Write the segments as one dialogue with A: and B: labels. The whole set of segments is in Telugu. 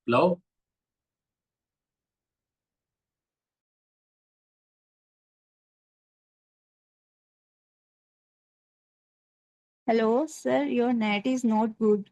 A: Hello.
B: Hello, sir. Your net is not good.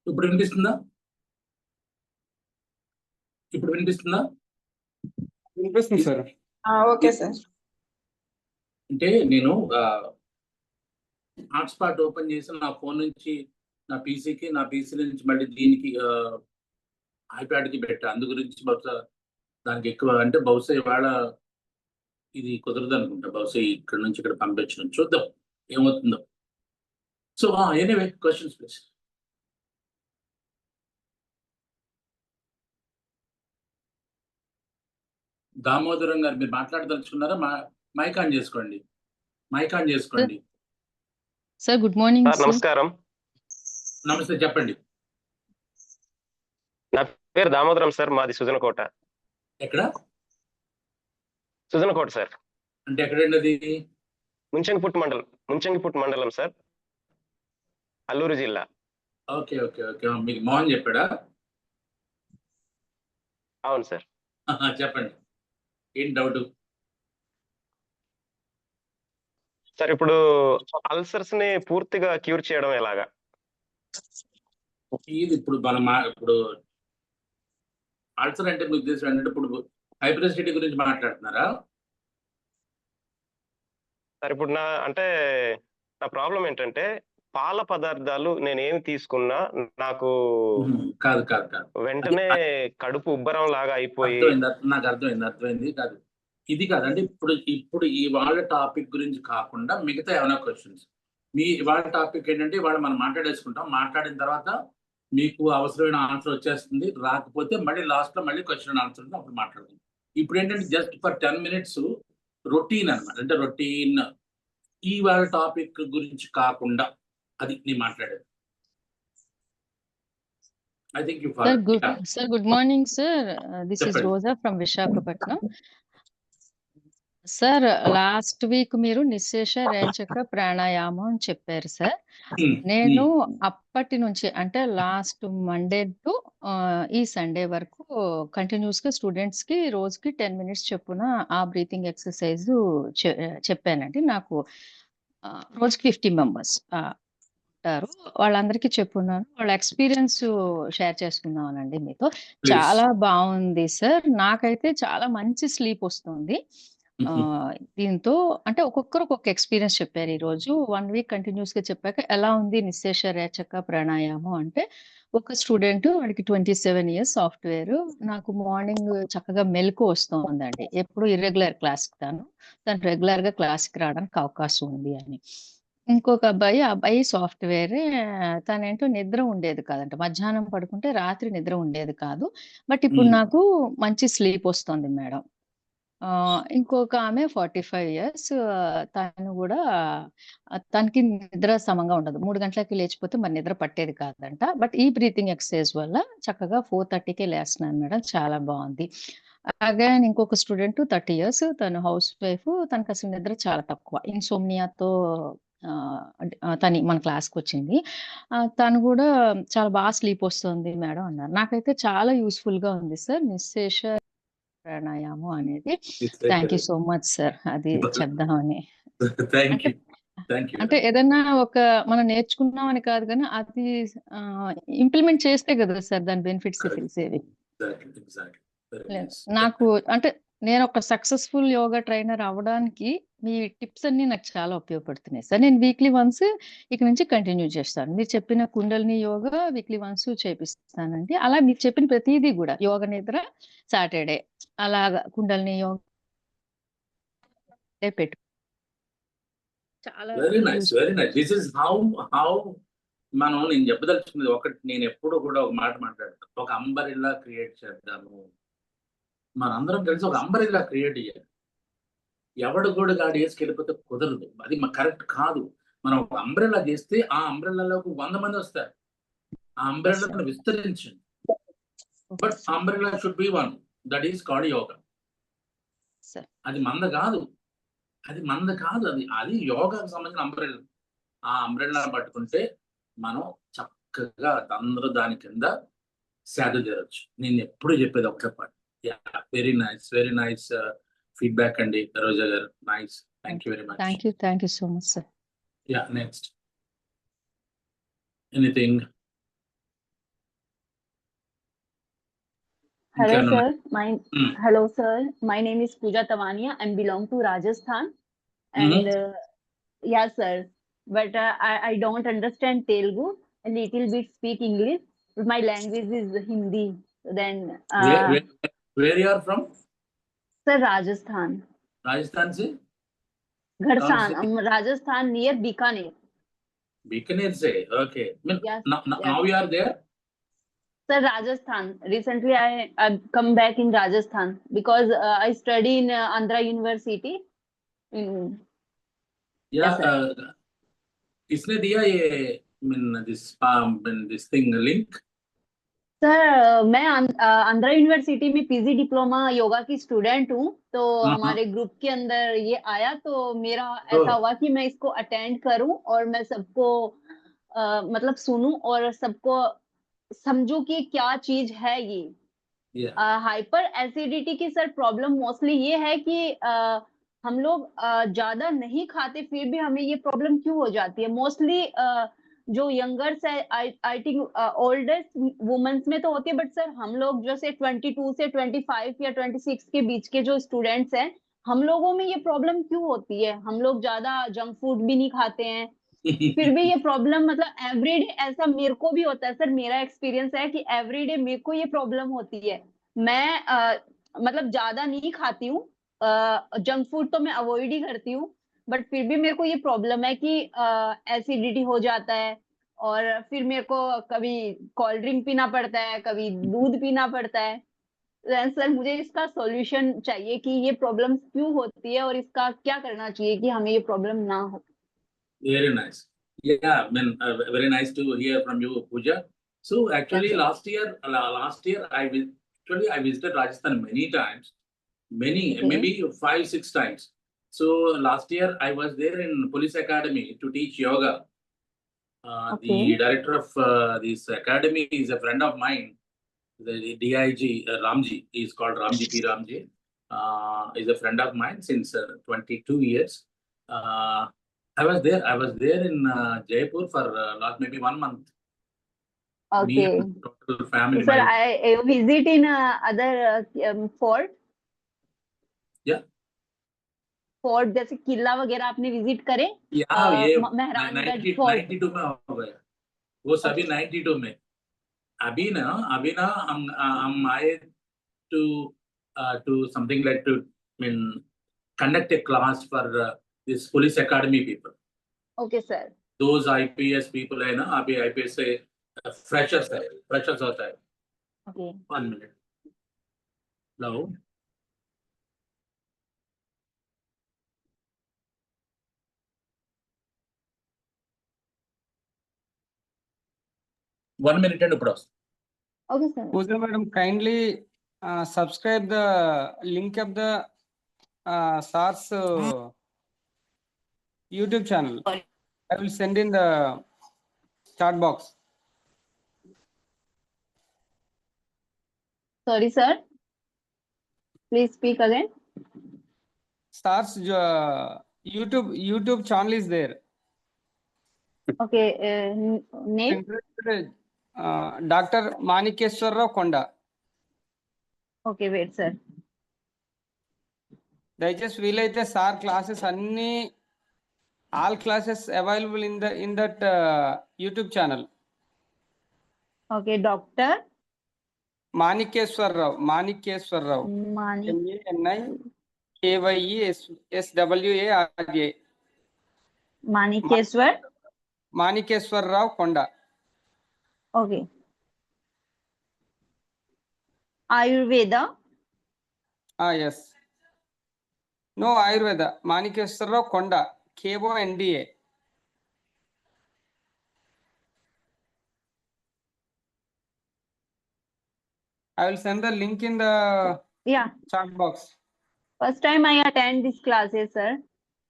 A: ఇప్పుడు వినిపిస్తుందా?
C: వినిపిస్తుంది సార్.
D: Okay sir.
A: అంటే నేను హాట్స్పాట్ ఓపెన్ చేసి నా ఫోన్ నుంచి నా పీసీకి, నా పీసీ నుంచి మళ్ళీ దీనికి ఐప్యాడ్కి పెట్టా. అందు గురించి బహుశా దానికి ఎక్కువ అంటే బహుశా ఇవాళ ఇది కుదరదు అనుకుంటా. బహుశా ఇక్కడ నుంచి ఇక్కడ పంపించడం చూద్దాం ఏమవుతుందో. So anyway questions please. Damodaram గారు మీరు మాట్లాడదలుచుకున్నారా? మైక్ ఆన్ చేసుకోండి.
E: Sir good morning sir.
F: నమస్కారం.
A: నమస్తే, చెప్పండి.
F: నా పేరు దామోదరం సార్, మాది సుజనకోట.
A: ఎక్కడ?
F: సుజనకోట సార్.
A: అంటే ఎక్కడండి అది?
F: ముంచంగిపుట్టు మండలం సార్, అల్లూరు జిల్లా.
A: Okay okay okay. మీకు మోహన్ చెప్పాడా?
F: అవును సార్.
A: చెప్పండి, ఏం డౌట్?
F: సార్ ఇప్పుడు అల్సర్స్ ని పూర్తిగా క్యూర్ చేయడం ఎలాగా?
A: ఇది ఇప్పుడు ఇప్పుడు అల్సర్ అంటే మీకు ఉద్దేశం అంటే ఇప్పుడు హైపర్ఎసిడిటీ గురించి మాట్లాడుతున్నారా?
F: సార్ ఇప్పుడు నా ప్రాబ్లం ఏంటంటే పాల పదార్థాలు నేనేమి తీసుకున్నా నాకు
A: కాదు
F: వెంటనే కడుపు ఉబ్బరం లాగా అయిపోయి.
A: నాకు అర్థమైంది. కాదు ఇది కాదండి. ఇప్పుడు ఇవాళ టాపిక్ గురించి కాకుండా మిగతా ఏమైనా క్వశ్చన్స్? ఇవాళ టాపిక్ ఏంటంటే ఇవాళ మనం మాట్లాడేసుకుంటాం. మాట్లాడిన తర్వాత మీకు అవసరమైన ఆన్సర్ వచ్చేస్తుంది. రాకపోతే మళ్ళీ లాస్ట్లో మళ్ళీ క్వశ్చన్ అండ్ ఆన్సర్ అప్పుడు మాట్లాడదాం. ఇప్పుడు ఏంటంటే జస్ట్ ఫర్ 10 minutes రొటీన్ అనమాట. అంటే రొటీన్ ఇవాళ టాపిక్ గురించి కాకుండా అది నేను మాట్లాడేది. I think you
E: Sir, good morning, sir. This is Rosa from Visakhapatnam. Sir last week మీరు నిశ్శేష రేచక ప్రాణాయామం అని చెప్పారు సార్. నేను అప్పటి నుంచి అంటే లాస్ట్ మండే టు ఈ సండే వరకు కంటిన్యూస్ గా స్టూడెంట్స్ కి రోజుకి 10 minutes చొప్పున ఆ బ్రీతింగ్ ఎక్సర్సైజ్ చెప్పానండి. నాకు రోజుకి 50 members ఉంటారు. వాళ్ళందరికీ చెప్పున్నాను. వాళ్ళ ఎక్స్పీరియన్స్ షేర్ చేసుకుందామనండి మీతో. చాలా బాగుంది సార్. నాకైతే చాలా మంచి స్లీప్ వస్తుంది. దీంతో అంటే ఒక్కొక్కరు ఒక్కొక్క ఎక్స్పీరియన్స్ చెప్పారు. ఈ రోజు 1 week కంటిన్యూస్ గా చెప్పాక ఎలా ఉంది నిశ్శేష రేచక ప్రాణాయామం అంటే, ఒక స్టూడెంట్ వాడికి 27 years సాఫ్ట్వేర్. నాకు మార్నింగ్ చక్కగా మెలకు వస్తుందండి. ఎప్పుడు ఇర్రెగ్యులర్ క్లాస్ తను రెగ్యులర్ గా క్లాస్కి రావడానికి అవకాశం ఉంది అని. ఇంకొక అబ్బాయి సాఫ్ట్వేరే. తనేంటో నిద్ర ఉండేది కాదంట. మధ్యాహ్నం పడుకుంటే రాత్రి నిద్ర ఉండేది కాదు. బట్ ఇప్పుడు నాకు మంచి స్లీప్ వస్తుంది మేడం. ఇంకొక ఆమె 45 years. తను కూడా తనకి నిద్ర సమంగా ఉండదు. 3 గంటలకి లేచిపోతే మరి నిద్ర పట్టేది కాదంట. బట్ ఈ బ్రీతింగ్ ఎక్సర్సైజ్ వల్ల చక్కగా 4:30కే లేస్తున్నాను మేడం. చాలా బాగుంది. అగైన్ ఇంకొక స్టూడెంట్ 30 years. తను హౌస్ వైఫ్. తనకు అసలు నిద్ర చాలా తక్కువ. ఇన్సోమ్నియాతో తను మన క్లాస్కి వచ్చింది. తను కూడా చాలా బాగా స్లీప్ వస్తుంది మేడం అన్నారు. నాకైతే చాలా యూస్ఫుల్ గా ఉంది సార్ నిశ్శేష ప్రాణాయామం అనేది. Thank you so much sir. అది చెప్దామని. అంటే ఏదన్నా మనం నేర్చుకున్నాం అని కాదు కానీ అది ఇంప్లిమెంట్ చేస్తే కదా సార్ దాని బెనిఫిట్స్ తెలిసేవి. నాకు అంటే నేను ఒక సక్సెస్ఫుల్ యోగా ట్రైనర్ అవ్వడానికి మీ టిప్స్ అన్ని నాకు చాలా ఉపయోగపడుతున్నాయి సార్. నేను వీక్లీ వన్స్ ఇక నుంచి కంటిన్యూ చేస్తాను. మీరు చెప్పిన కుండలిని యోగా వీక్లీ వన్స్ చేపిస్తానండి. అలా మీరు చెప్పిన ప్రతిదీ కూడా యోగ నిద్ర సాటర్డే అలాగా కుండలిని యోగా పెట్టు చాలా
A: very nice,
E: useful.
A: Very nice. This is how నేను చెప్పదలుచుకున్నది ఒకటి. నేను ఎప్పుడు కూడా ఒక మాట మాట్లాడతాను, ఒక అంబరిల్లా క్రియేట్ చేద్దాము. మనందరం కలిసి ఒక అంబరిల్లా క్రియేట్ చేయాలి. ఎవడు కూడా గాడి వేసుకెళ్ళిపోతే కుదరదు, అది కరెక్ట్ కాదు. మనం ఒక అంబ్రెల్లా చేస్తే ఆ అంబ్రెల్లాలోకి 100 మంది వస్తారు. ఆ అంబ్రెల్లాను విస్తరించండి. But umbrella should be one, that is called yoga.
E: Sir.
A: అది మంద కాదు, అది యోగాకు సంబంధించిన అంబ్రెల్లా. ఆ అంబ్రెల్లా పట్టుకుంటే మనం చక్కగా అందరూ దాని కింద సేద తీరొచ్చు. నేను ఎప్పుడు చెప్పేది ఒకటే పాట. వెరీ నైస్ ఫీడ్బ్యాక్ అండి రోజా గారు. Nice, thank you very much.
E: Thank you so much, sir.
A: Yeah, next anything?
B: Hello, sir. Hello, sir. My name is Pooja Tawania. I belong to Rajasthan, and yeah, sir. But I don't understand Telugu. A little bit speak English. But my language is Hindi. Then,
A: where you are from?
B: sir, Rajasthan.
A: Rajasthan se?
B: Gharsan, Rajasthan near Bikaner.
A: Bikaner se, okay.
B: Yes.
A: Now you are there?
B: Sir, Rajasthan. Recently, I've come back in Rajasthan because I study in Andhra University.
A: Yeah.
B: Yes, sir.
A: किसने दिया ये this thing link?
B: सर मैं आंध्रा यूनिवर्सिटी में पीजी डिप्लोमा योगा की स्टूडेंट हूँ, तो हमारे ग्रुप के अंदर ये आया, तो मेरा ऐसा हुआ कि मैं इसको अटेंड करूं और मैं सबको मतलब सुनूं और सबको समझूं कि क्या चीज है ये। हाइपर एसिडिटी की सर प्रॉब्लम मोस्टली ये है कि हम लोग ज्यादा नहीं खाते, फिर भी हमें ये प्रॉब्लम क्यों हो जाती है? मोस्टली जो यंगर्स है, आई थिंक ओल्डेस्ट वुमेन्स में तो होती है, बट सर हम लोग जैसे 22 से 25 या 26 के बीच के जो स्टूडेंट्स हैं, हम लोगों में ये प्रॉब्लम क्यों होती है? हम लोग ज्यादा जंक फूड भी नहीं खाते हैं, फिर भी ये प्रॉब्लम मतलब एवरीडे ऐसा मेरे को भी होता है। सर मेरा एक्सपीरियंस है कि एवरीडे मेरे को ये प्रॉब्लम होती है। मैं मतलब ज्यादा नहीं खाती हूँ, जंक फूड तो मैं अवॉइड ही करती हूँ, बट फिर भी मेरे को ये प्रॉब्लम है कि एसिडिटी हो जाता है, और फिर मेरे को कभी कोल्ड ड्रिंक पीना पड़ता है, कभी दूध पीना पड़ता है। सर मुझे इसका सॉल्यूशन चाहिए कि ये प्रॉब्लम क्यों होती है और इसका क्या करना चाहिए कि हमें ये प्रॉब्लम ना हो।
A: Very nice. Yeah, very nice to hear from you, Pooja. So actually,
B: Yes,
A: last year I visited Rajasthan many times, maybe 5-6 times. So last year I was there in Police Academy to teach yoga. The director of this academy is a friend of mine, the DIG Ramji. He is called Ramji P. Ramji. Is a friend of mine since 22 years. I was there in Jaipur for last maybe 1 month. Me and total family.
B: Sir, I visit in other fort.
A: Yeah.
B: Fort जैसे किला वगैरह आपने विजिट करे?
A: ये
B: मेहरानगढ़ फोर्ट
A: 92 में हो गया वो सभी। 92 में अभी ना हम आए to something like to conduct a class for this police academy people.
B: Okay sir.
A: Those IPS people है ना, अभी IPS से freshers होता है।
B: Okay.
A: 1 minute. Hello. One minute and approx.
B: Okay sir.
C: Pooja madam, kindly subscribe the link of the SARS YouTube channel. I will send in the chat box.
B: Sorry sir. Please speak again.
C: SARS YouTube channel is there.
B: Okay. Name?
C: Dr. Manikeshwar Rao Konda.
B: Okay, wait sir.
C: దయచేసి వీలైతే సార్ క్లాసెస్ అన్ని all classes available in that YouTube channel.
B: Okay. Doctor
C: Manikeswararao MANIKESWARARA.
B: Manikeswar.
C: Manikeswarrao Konda.
B: Okay. Ayurveda.
C: Yes. No Ayurveda. Manikeswarrao Konda. KONDA. I will send the link in the
B: Yeah.
C: chat box.
B: First time I attend these classes, sir,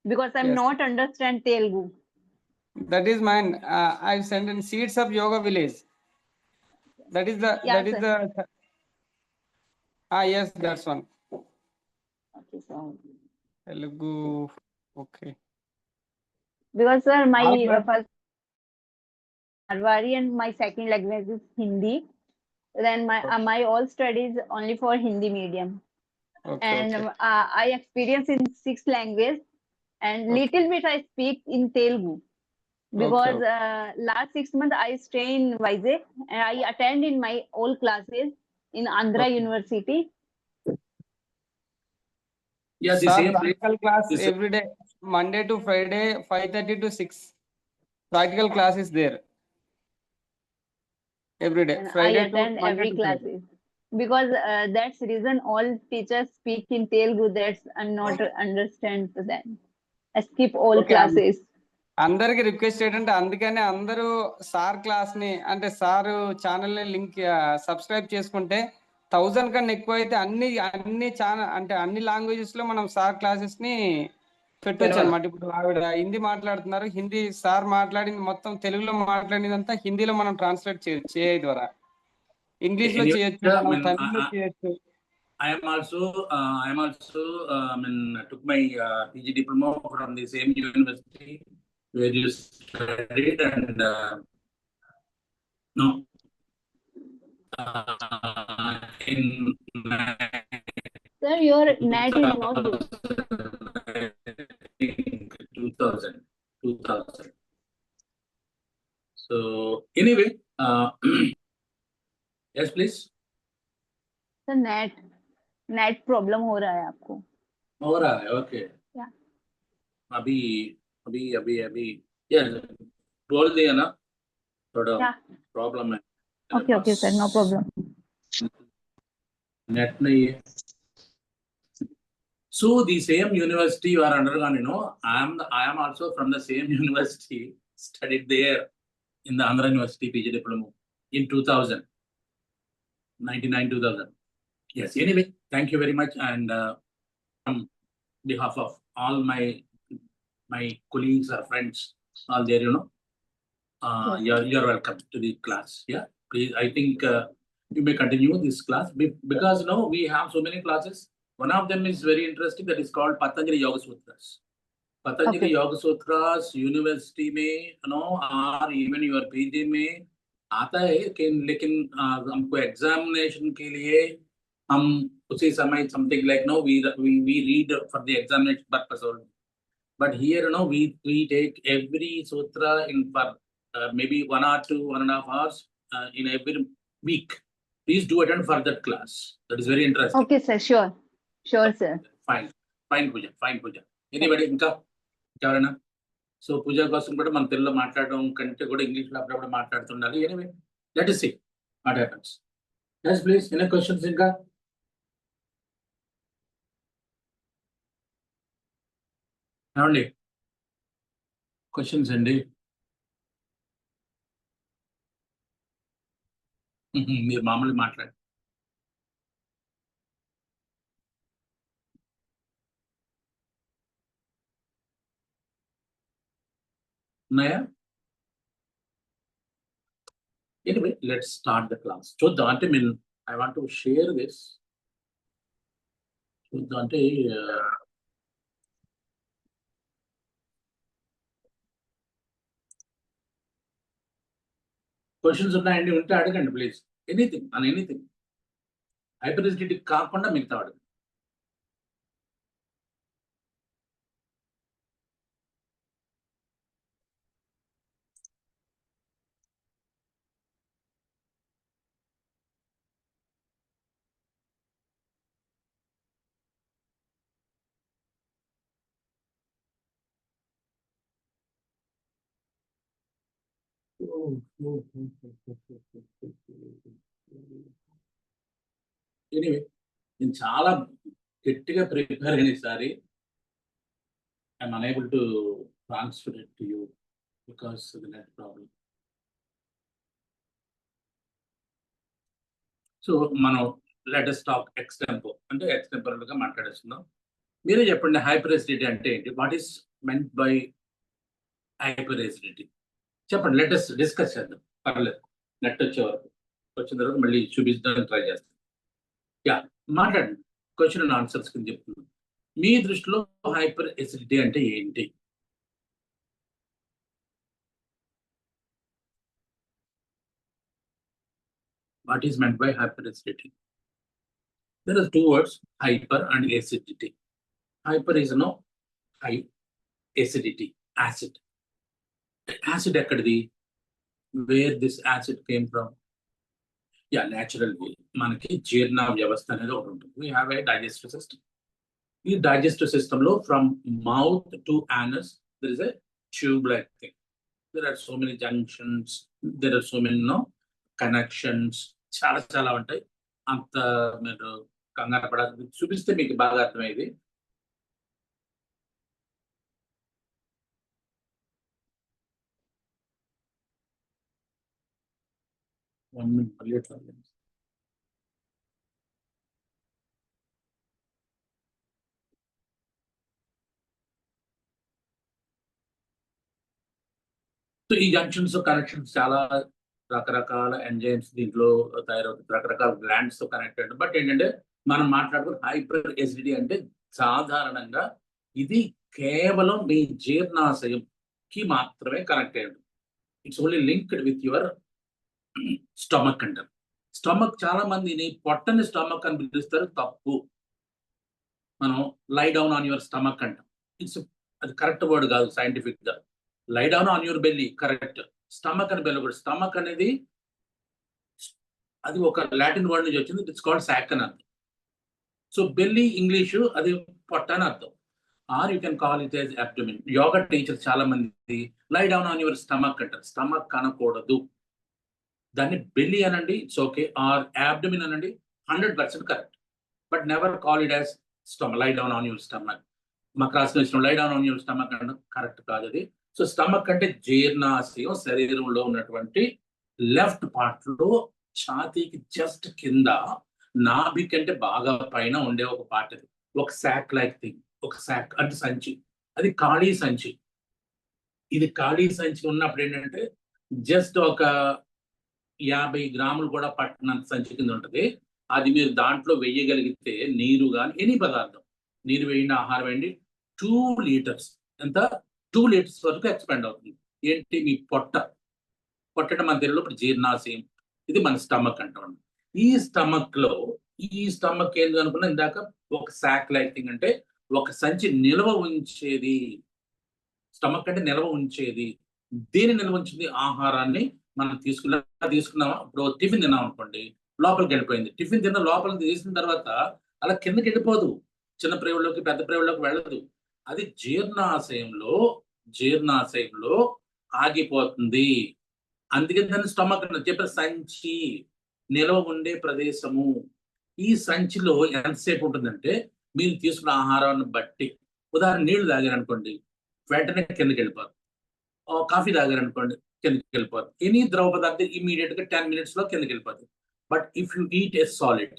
B: because I'm
C: Yes.
B: not understand Telugu.
C: That is mine. I sent in Seeds of Yoga Village. That is the.
B: Yeah,
C: That is
B: sir.
C: the. Yes, that's one.
B: Okay, so
C: Telugu. Okay.
B: because sir, my
C: All class-
B: first Marwari and my second language is Hindi. Then my all studies only for Hindi medium,
C: Okay.
B: and
C: Okay.
B: I experience in 6 languages, and
C: Okay.
B: little bit I speak in Telugu because
C: Okay.
B: last 6 months I stay in Vizag and I attend in my all classes in Andhra
C: Okay.
B: University.
A: Yeah, the
C: Sir,
A: same place.
C: practical class
A: This-
C: every day, Monday to Friday, 5:30 to 6. Practical class is there every day,
B: And I
C: Friday to
B: attend
C: Monday
B: every
C: to Friday.
B: classes because that's reason all teachers speak in Telugu. That's I'm not understand to them. I skip all
C: Okay,
B: classes.
C: అందరికి రిక్వెస్ట్ ఏంటంటే అందుకనే అందరూ సార్ క్లాస్ ని అంటే సార్ ఛానల్ ని లింక్ సబ్స్క్రైబ్ చేసుకుంటే 1000 కన్నా ఎక్కువ అయితే అన్ని ఛానల్ అంటే అన్ని లాంగ్వేజెస్ లో మనం సార్ క్లాసెస్ ని పెట్టొచ్చు అనమాట. ఇప్పుడు ఆవిడ హిందీ మాట్లాడుతున్నారు, హిందీ సార్ మాట్లాడింది మొత్తం తెలుగులో మాట్లాడిందంతా హిందీలో మనం ట్రాన్స్లేట్ చేయొచ్చు AI ద్వారా. ఇంగ్లీష్ లో చేయొచ్చు, మనం తమిళ్లో చేయొచ్చు.
A: I am also took my PG diploma from the same university where you studied, and no, in
B: Sir, your net is not good.
A: 2000. So anyway, yes, please.
B: Sir net problem हो रहा है आपको?
A: हो रहा है, ओके.
B: Yeah.
A: अभी yes, बोल दिया ना, थोड़ा
B: Yeah.
A: प्रॉब्लम है.
B: Okay, sir, no problem.
A: Net नहीं है. So the same university you are undergone, I am also from the same university, studied there in the Andhra University PG diploma in 2000, 99-2000. Yes, anyway, thank you very much, and on behalf of all my colleagues or friends, all there,
B: Yes.
A: you're welcome to the class. Yeah, please, I think you may continue this class because we have so many classes. One of them is very interesting, that is called Patanjali Yoga Sutras. Patanjali
B: Okay.
A: Yoga Sutras university में और इवन योर पीजी में आता है, लेकिन हमको एग्जामिनेशन के लिए हम उसी समय something like we read for the examination purpose only. But here we take every sutra in for maybe 1 or 2.5 hours in every week. Please do attend for that class. That is very interesting.
B: Okay, sir, sure, sir.
A: Fine Pooja. Anybody ఇంకా ఎవరైనా? సో పూజ కోసం కూడా మన తెలుగులో మాట్లాడడం కంటే కూడా ఇంగ్లీష్ లో అప్పుడప్పుడు మాట్లాడుతుండాలి. Anyway, let us see what happens. Yes, please. Any questions ఇంకా? ఏమండి క్వశ్చన్స్ అండి? మీరు మామూలుగా మాట్లాడండి. ఉన్నాయా? Anyway, let's start the class. చూద్దాం, అంటే నేను I want to share this. చూద్దాం అంటే క్వశ్చన్స్ ఉన్నాయండి, ఉంటే అడగండి ప్లీజ్. ఎనీథింగ్ హైపర్ఎసిటీ కాకుండా మిగతా అడగండి. ఎనీవే నేను చాలా గట్టిగా ప్రిపేర్ అయిన ఈసారి. I'm unable to transfer it to you because the net problem. So మనం లెటెస్ట్ టాక్ ఎక్స్టెంపో అంటే ఎక్స్టెంపరల్గా మాట్లాడేస్తున్నాం. మీరే చెప్పండి, హైపర్ ఎసిడిటీ అంటే ఏంటి? What is meant by hyper acidity? చెప్పండి, లెటెస్ట్ డిస్కస్ చేద్దాం. పర్లేదు, నెట్ వచ్చే వరకు. వచ్చిన తర్వాత మళ్ళీ చూపించడానికి ట్రై చేస్తాం. యా, మాట్లాడండి. క్వశ్చన్ అండ్ ఆన్సర్స్ కింద చెప్తున్నాను. మీ దృష్టిలో హైపర్ ఎసిడిటీ అంటే ఏంటి? What is meant by hyperacidity? There are two words, hyper and acidity. Hyper is no high, acidity, acid. Acid ekkadidi? Where this acid came from? Yeah, natural way. Manaki jeerna vyavastha anedi okati untundi. We have a digestive system. Ee digestive system lo from mouth to anus there is a tube like thing. There are so many junctions, there are so many connections. చాలా చాలా ఉంటాయి. అంత మీరు కంగారు పడాలి, చూపిస్తే మీకు బాగా అర్థమయ్యేది. సో ఈ జంక్షన్స్ కనెక్షన్స్ చాలా రకరకాల ఎంజైమ్స్ దీంట్లో తయారవుతుంది, రకరకాల గ్లాండ్స్ తో కనెక్ట్ అయ్యారు. బట్ ఏంటంటే మనం మాట్లాడుకున్న హైపర్ ఎసిడిటీ అంటే సాధారణంగా ఇది కేవలం మీ జీర్ణాశయంకి మాత్రమే కనెక్ట్ అయ్యాడు. It's only linked with your stomach అంటారు. స్టమక్ చాలా మందిని పొట్టని స్టమక్ అని పిలుస్తారు, తప్పు. మనం లై డౌన్ ఆన్ యువర్ స్టమక్ అంటాం. అది కరెక్ట్ వర్డ్ కాదు సైంటిఫిక్ గా. లై down on your belly correct. Stomach అని బెల్ల కూడా. స్టమక్ అనేది అది ఒక లాటిన్ వర్డ్ నుంచి వచ్చింది. ఇట్స్ కాల్డ్ సాక్ అని అర్థం. సో బెల్లీ ఇంగ్లీషు అది పొట్ట అని అర్థం. Are you can call it as abdomen. Yoga teacher చాలా మంది lie down on your stomach అంటారు. స్టమక్ అనకూడదు, దాన్ని బెల్లీ అనండి, ఇట్స్ ఓకే. ఆర్ అబ్డోమిన్ అనండి, 100% correct. But never call it as stomach, లై డౌన్ ఆన్ యువర్ స్టమక్. మాకు రాసిన విషయం లై డౌన్ ఆన్ యువర్ స్టమక్ అనడం కరెక్ట్ కాదు అది. సో స్టమక్ అంటే జీర్ణాశయం, శరీరంలో ఉన్నటువంటి లెఫ్ట్ పార్ట్ లో ఛాతీకి జస్ట్ కింద నాభి కంటే బాగా పైన ఉండే ఒక పార్ట్. అది ఒక సాక్ లైక్ థింగ్. ఒక సాక్ అంటే సంచి, అది ఖాళీ సంచి. ఇది ఖాళీ సంచి ఉన్నప్పుడు ఏంటంటే జస్ట్ ఒక 50 గ్రాములు కూడా పట్టినంత సంచి కింద ఉంటుంది. అది మీరు దాంట్లో వేయగలిగితే నీరు కానీ ఎనీ పదార్థం, నీరు వేయండి, ఆహారం వేయండి, 2 లీటర్స్ ఎంత 2 లీటర్స్ వరకు ఎక్స్పాండ్ అవుతుంది. ఏంటి? మీ పొట్టట మన తెలుగులో ఇప్పుడు జీర్ణాశయం, ఇది మన స్టమక్ అంటాం. ఈ స్టమక్ ఏంది అనుకున్నా ఇందాక, ఒక సాక్ లైక్ థింగ్ అంటే ఒక సంచి నిల్వ ఉంచేది. స్టమక్ అంటే నిల్వ ఉంచేది. దేని నిల్వ ఉంచింది? ఆహారాన్ని మనం తీసుకున్నామా. ఇప్పుడు టిఫిన్ తిన్నాం అనుకోండి, లోపలికి వెళ్ళిపోయింది. టిఫిన్ తిన్న లోపల తీసిన తర్వాత అలా కిందకి వెళ్ళిపోదు, చిన్న ప్రేవుల్లోకి పెద్ద ప్రేవుల్లోకి వెళ్ళదు. అది జీర్ణాశయంలో ఆగిపోతుంది. అందుకని దాన్ని స్టమక్ అని చెప్పారు. సంచి నిల్వ ఉండే ప్రదేశము. ఈ సంచిలో ఎంతసేపు ఉంటుందంటే మీరు తీసుకున్న ఆహారాన్ని బట్టి, ఉదాహరణ నీళ్లు తాగారనుకోండి వెంటనే కిందకి వెళ్ళిపోదు. కాఫీ తాగారనుకోండి కిందకి వెళ్ళిపోదు. ఎనీ ద్రవ పదార్థం ఇమీడియట్ గా 10 minutes లో కిందకి వెళ్ళిపోతుంది. But if you eat a solid,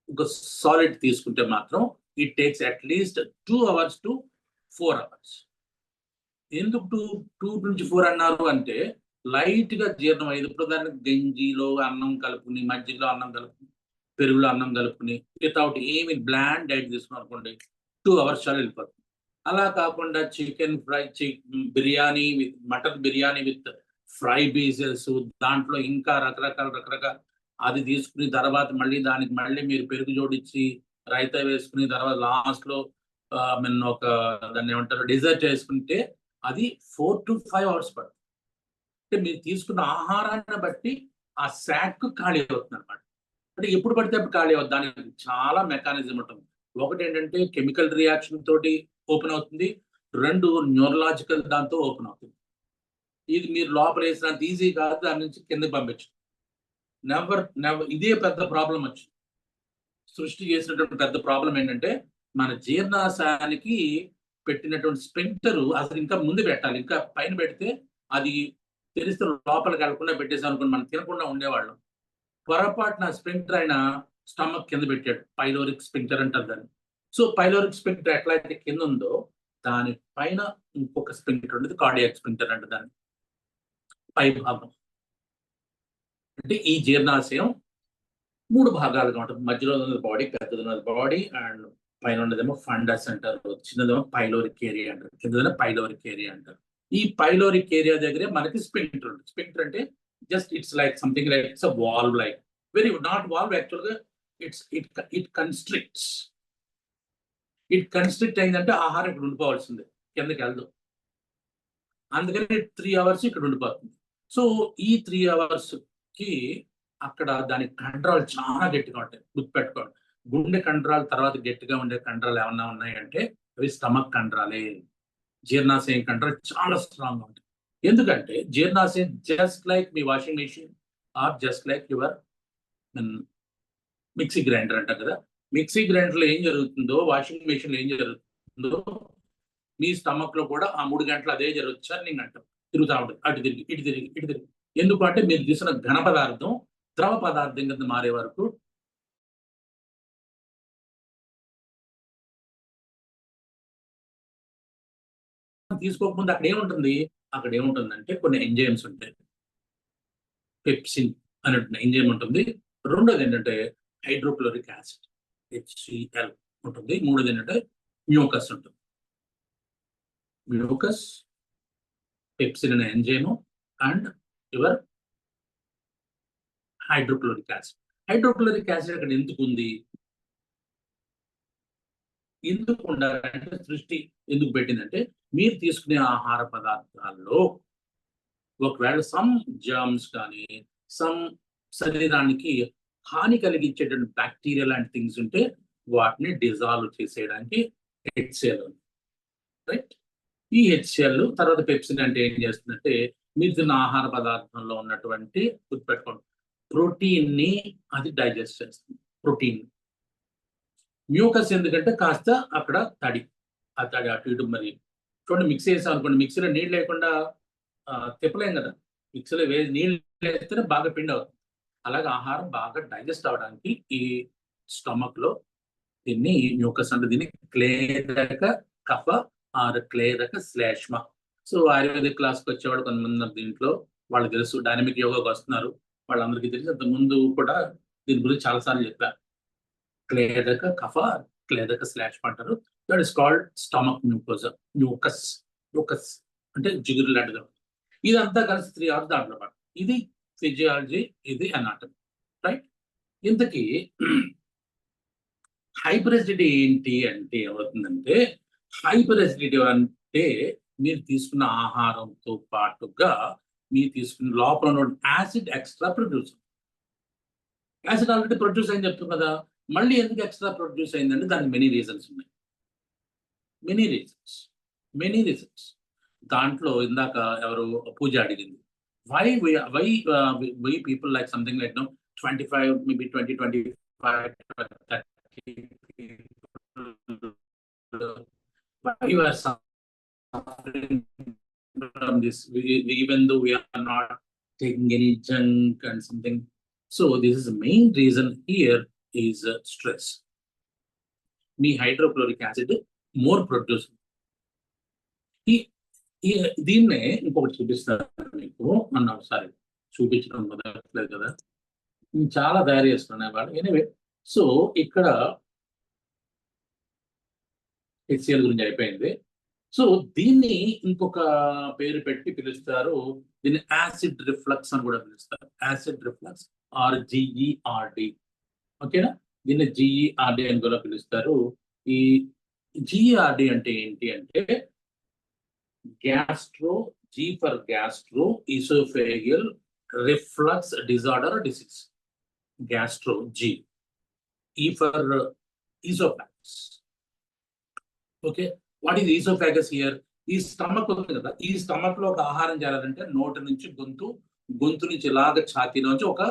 A: ఒక సాలిడ్ తీసుకుంటే మాత్రం it takes at least 2 hours to 4 hours. ఎందుకు 2 నుంచి 4 అన్నారు అంటే లైట్ గా జీర్ణం అయ్యేది. ఇప్పుడు దాన్ని గంజిలో అన్నం కలుపుకుని, మజ్జిగలో అన్నం కలుపుకుని, పెరుగులో అన్నం కలుపుకుని, వితౌట్ ఏమి బ్లాండ్ డైట్ తీసుకుని అనుకోండి 2 hours చాలు వెళ్ళిపోతుంది. అలా కాకుండా chicken fry, biryani with mutton biryani with fry pieces, దాంట్లో ఇంకా రకరకాల అది తీసుకుని తర్వాత మళ్ళీ దానికి మళ్ళీ మీరు పెరుగు జోడించి రైతా వేసుకుని తర్వాత లాస్ట్ లో ఒక దాన్ని ఏమంటారు డిజర్ట్ చేసుకుంటే అది 4 to 5 hours పడుతుంది. అంటే మీరు తీసుకున్న ఆహారాన్ని బట్టి ఆ శాక్ ఖాళీ అవుతుంది అనమాట. అంటే ఎప్పుడు పడితే అప్పుడు ఖాళీ అవుతుంది. దానికి చాలా మెకానిజం ఉంటుంది. ఒకటి ఏంటంటే కెమికల్ రియాక్షన్ తోటి ఓపెన్ అవుతుంది, 2 న్యూరలాజికల్ దాంతో ఓపెన్ అవుతుంది. ఇది మీరు లోపల వేసినంత ఈజీ కాదు, దాని నుంచి కిందకి పంపించు. నెవర్ ఇదే పెద్ద ప్రాబ్లం వచ్చింది. సృష్టి చేసినటువంటి పెద్ద ప్రాబ్లం ఏంటంటే మన జీర్ణాశయానికి పెట్టినటువంటి స్పింక్టర్ అసలు ఇంకా ముందు పెట్టాలి. ఇంకా పైన పెడితే అది తెలిస్తే లోపలికి వెళ్లకుండా పెట్టేసాం అనుకోండి, మనం తినకుండా ఉండేవాళ్ళం. పొరపాటున స్పింక్టర్ అయిన స్టమక్ కింద పెట్టాడు. పైలోరిక్ స్పింక్టర్ అంటారు దాన్ని. సో పైలోరిక్ స్పింక్టర్ ఎట్లయితే కింద ఉందో దాని పైన ఇంకొక స్పింక్టర్ ఉంటుంది, కార్డియాక్ స్పింక్టర్ అంటే దాన్ని పై భాగం. అంటే ఈ జీర్ణాశయం 3 భాగాలుగా ఉంటుంది. మధ్యలో ఉన్నది బాడీ, పెద్దది ఉన్నది బాడీ, అండ్ పైన ఉన్నదేమో ఫండస్ అంటారు, చిన్నదేమో పైలోరిక్ ఏరియా అంటారు, కిందదేమో పైలోరిక్ ఏరియా అంటారు. ఈ పైలోరిక్ ఏరియా దగ్గరే మనకి స్పింక్టర్ ఉంటుంది. స్పింక్టర్ అంటే just it's like something like it's a valve, like very not valve యాక్చువల్గా ఇట్ కన్స్ట్రిక్ట్స్. ఇట్ కన్స్ట్రిక్ట్ అయిందంటే ఆహారం ఇక్కడ ఉండిపోవాల్సిందే, కిందకి వెళ్దు. అందుకని 3 hours ఇక్కడ ఉండిపోతుంది. సో ఈ 3 hours కి అక్కడ దాని కండరాలు చాలా గట్టిగా ఉంటాయి. గుర్తుపెట్టుకోండి, గుండె కండరాలు తర్వాత గట్టిగా ఉండే కండరాలు ఏమన్నా ఉన్నాయంటే అవి స్టమక్ కండరాలే. జీర్ణాశయం కండరాలు చాలా స్ట్రాంగ్ ఉంటాయి. ఎందుకంటే జీర్ణాశయం జస్ట్ లైక్ మీ washing machine or just like your mixie grinder అంటారు కదా. మిక్సీ గ్రైండర్లో ఏం జరుగుతుందో వాషింగ్ మెషిన్లో ఏం జరుగుతుందో మీ స్టమక్ లో కూడా ఆ 3 గంటలు అదే జరుగుతుంది. చర్నింగ్ అంటాం, తిరుగుతూ ఉంటుంది, అటు తిరిగి ఇటు తిరిగి ఇటు తిరిగి. ఎందుకంటే మీరు తీసిన ఘన పదార్థం ద్రవ పదార్థం కింద మారే వరకు తీసుకోకముందు అక్కడ ఏముంటుందంటే కొన్ని ఎంజైమ్స్ ఉంటాయి. పెప్సిన్ అనే ఎంజైమ్ ఉంటుంది. రెండోది ఏంటంటే హైడ్రోక్లోరిక్ యాసిడ్ HCl ఉంటుంది. మూడోది ఏంటంటే మ్యూకస్ ఉంటుంది. మ్యూకస్, పెప్సిన్ అనే enzyme and your hydrochloric acid. Hydrochloric acid అక్కడ ఎందుకు ఉంది, ఎందుకు ఉండాలంటే సృష్టి ఎందుకు పెట్టిందంటే మీరు తీసుకునే ఆహార పదార్థాల్లో ఒకవేళ సమ్ జర్మ్స్ కానీ సమ్ శరీరానికి హాని కలిగించేటువంటి బ్యాక్టీరియా లాంటి థింగ్స్ ఉంటే వాటిని డిజాల్వ్ చేసేయడానికి HCl ఉంది, రైట్. ఈ HCl తర్వాత పెప్సిన్ అంటే ఏం చేస్తుందంటే మీరు తిన్న ఆహార పదార్థంలో ఉన్నటువంటి, గుర్తుపెట్టుకోండి, ప్రోటీన్ ని అది డైజెస్ట్ చేస్తుంది. ప్రోటీన్. మ్యూకస్ ఎందుకంటే కాస్త అక్కడ తడి, ఆ తడి అటు ఇటు. మరి చూడండి, మిక్సీ వేసాం అనుకోండి, మిక్సీలో నీళ్ళు లేకుండా తిప్పలేం కదా. మిక్సీలో నీళ్ళు వేస్తేనే బాగా పిండి అవుతుంది. అలాగే ఆహారం బాగా డైజెస్ట్ అవడానికి ఈ స్టమక్ లో దీన్ని మ్యూకస్ అంటే దీన్ని క్లేరక కఫ ఆర్ క్లేరక శ్లేష్మ. సో ఆయుర్వేదిక్ క్లాస్కి వచ్చేవాళ్ళు కొంతమంది దీంట్లో వాళ్ళు తెలుసు, డైనమిక్ యోగాకి వస్తున్నారు, వాళ్ళందరికీ తెలిసి అంత ముందు కూడా దీని గురించి చాలాసార్లు చెప్పారు. క్లేరక కఫ, క్లేరక శ్లేష్మ అంటారు. That is called stomach mucosa. Mucus అంటే జిగురు లాంటిది. ఇదంతా కలిసి 3 hours దాంట్లో పాటు. ఇది ఫిజియాలజీ, ఇది అనాటమీ, రైట్. ఇంతకీ హైపర్ ఎసిడిటీ ఏంటి అంటే ఏమవుతుందంటే, హైపర్ ఎసిడిటీ అంటే మీరు తీసుకున్న ఆహారంతో పాటుగా మీరు తీసుకున్న లోపల ఉన్న acid extra produce. Acid already produce అయింది చెప్తాం కదా, మళ్ళీ ఎందుకు ఎక్స్ట్రా ప్రొడ్యూస్ అయిందంటే దానికి మెనీ రీజన్స్ ఉన్నాయి. Many reasons. దాంట్లో ఇందాక ఎవరు పూజ అడిగింది, why people like something like 25, maybe 20-25, 30 people, why you are suffering from this, even though we are not taking any junk and something. So this is the main reason here is stress. Me hydrochloric acid more produce. దీన్నే ఇంకొకటి చూపిస్తాను మీకు అన్న ఒకసారి. చూపించడం మొదలట్లేదు కదా, చాలా తయారు చేస్తున్నాయి వాళ్ళు. ఎనీవే, సో ఇక్కడ HCl గురించి అయిపోయింది. సో దీన్ని ఇంకొక పేరు పెట్టి పిలుస్తారు, దీన్ని యాసిడ్ రిఫ్లక్స్ అని కూడా పిలుస్తారు. యాసిడ్ రిఫ్లక్స్ ఆర్ GERD, ఓకేనా. దీన్ని GERD అని కూడా పిలుస్తారు. ఈ GERD అంటే ఏంటి అంటే gastro, G for gastro esophageal reflux disorder or disease. Gastro, G. E for esophagus. Okay, what is esophagus here? ఈ స్టమక్ ఉంది కదా, ఈ స్టమక్ లో ఒక ఆహారం చేరాలంటే నోటి నుంచి గొంతు నుంచి ఇలాగ ఛాతీ నుంచి ఒక